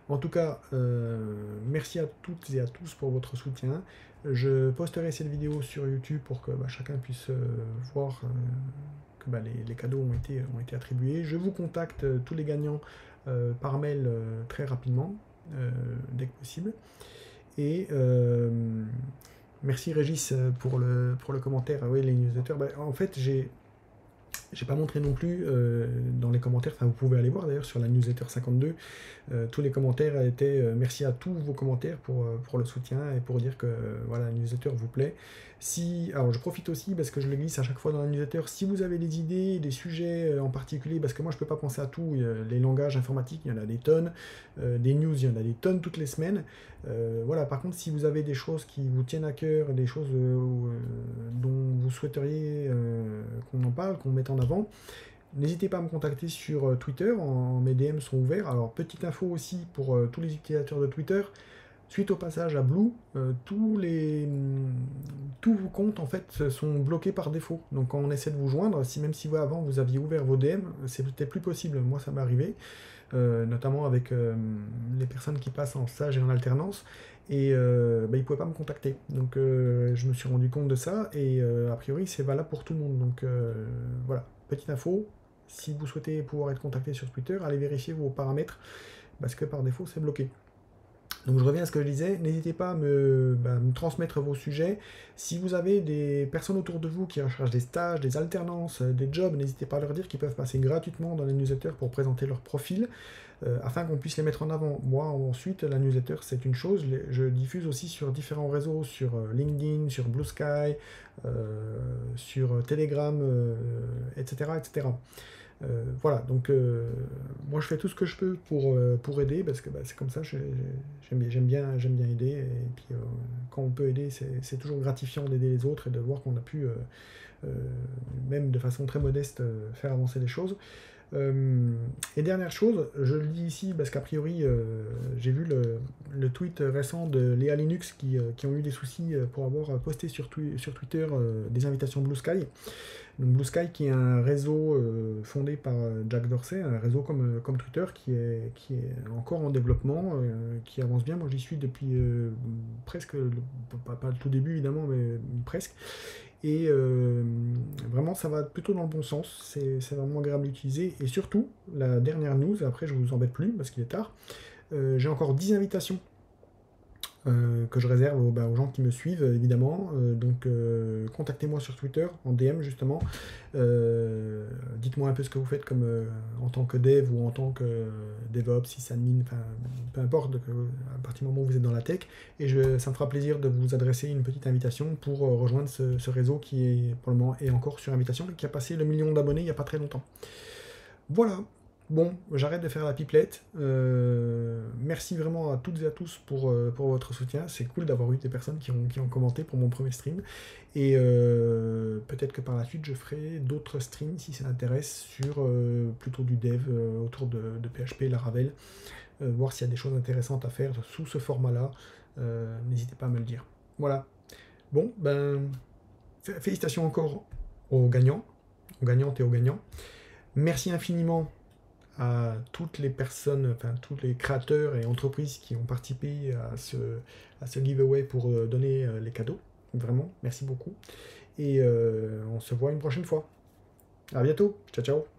S1: En tout cas, merci à toutes et à tous pour votre soutien. Je posterai cette vidéo sur YouTube pour que chacun puisse voir que les cadeaux ont été attribués. Je vous contacte tous les gagnants par mail très rapidement, dès que possible. Et merci Régis pour le commentaire. Ah oui, les newsletters. En fait, j'ai pas montré non plus dans les commentaires, enfin vous pouvez aller voir d'ailleurs sur la newsletter 52, tous les commentaires étaient merci à tous vos commentaires pour le soutien et pour dire que la newsletter vous plaît. Alors je profite aussi parce que je le glisse à chaque fois dans la newsletter, si vous avez des idées, des sujets en particulier, parce que moi je peux pas penser à tout, les langages informatiques, il y en a des tonnes, des news, il y en a des tonnes toutes les semaines. Par contre, si vous avez des choses qui vous tiennent à cœur, des choses dont vous souhaiteriez qu'on en parle, qu'on mette en avant, n'hésitez pas à me contacter sur Twitter, mes DM sont ouverts. Alors, petite info aussi pour tous les utilisateurs de Twitter, suite au passage à Blue, tous vos comptes en fait sont bloqués par défaut. Donc quand on essaie de vous joindre, même si avant vous aviez ouvert vos DM, c'est peut-être plus possible. Moi ça m'est arrivé, notamment avec les personnes qui passent en stage et en alternance, et ils ne pouvaient pas me contacter. Donc je me suis rendu compte de ça, et a priori c'est valable pour tout le monde. Donc voilà, petite info, si vous souhaitez pouvoir être contacté sur Twitter, allez vérifier vos paramètres, parce que par défaut c'est bloqué. Donc je reviens à ce que je disais, n'hésitez pas à me transmettre vos sujets. Si vous avez des personnes autour de vous qui recherchent des stages, des alternances, des jobs, n'hésitez pas à leur dire qu'ils peuvent passer gratuitement dans les newsletters pour présenter leur profil, afin qu'on puisse les mettre en avant. Moi ensuite, la newsletter c'est une chose, je diffuse aussi sur différents réseaux, sur LinkedIn, sur Blue Sky, sur Telegram, etc. etc. Voilà, donc moi je fais tout ce que je peux pour aider, parce que c'est comme ça, j'aime bien aider, et puis quand on peut aider, c'est toujours gratifiant d'aider les autres et de voir qu'on a pu, même de façon très modeste, faire avancer les choses. Et dernière chose, je le dis ici parce qu'a priori j'ai vu le tweet récent de Léa Linux qui ont eu des soucis pour avoir posté sur Twitter des invitations Blue Sky. Donc Blue Sky qui est un réseau fondé par Jack Dorsey, un réseau comme Twitter qui est encore en développement, qui avance bien. Moi j'y suis depuis presque, pas le tout début évidemment, mais presque. Et vraiment ça va plutôt dans le bon sens, c'est vraiment agréable à utiliser. Et surtout, la dernière news, après je vous embête plus parce qu'il est tard, j'ai encore 10 invitations que je réserve aux gens qui me suivent, évidemment. Donc contactez-moi sur Twitter, en DM justement. Dites-moi un peu ce que vous faites comme en tant que dev ou en tant que DevOps, sysadmin, enfin peu importe, à partir du moment où vous êtes dans la tech. Et ça me fera plaisir de vous adresser une petite invitation pour rejoindre ce réseau qui est pour le moment est encore sur invitation et qui a passé le 1 million d'abonnés il n'y a pas très longtemps. Voilà. Bon, j'arrête de faire la pipelette. Merci vraiment à toutes et à tous pour votre soutien. C'est cool d'avoir eu des personnes qui ont commenté pour mon premier stream. Et peut-être que par la suite, je ferai d'autres streams si ça intéresse sur plutôt du dev autour de PHP, Laravel. Voir s'il y a des choses intéressantes à faire sous ce format-là. N'hésitez pas à me le dire. Voilà. Bon, félicitations encore aux gagnants, aux gagnantes et aux gagnants. Merci infiniment à toutes les personnes, enfin tous les créateurs et entreprises qui ont participé à ce giveaway pour donner les cadeaux. Vraiment, merci beaucoup. Et on se voit une prochaine fois. À bientôt. Ciao, ciao.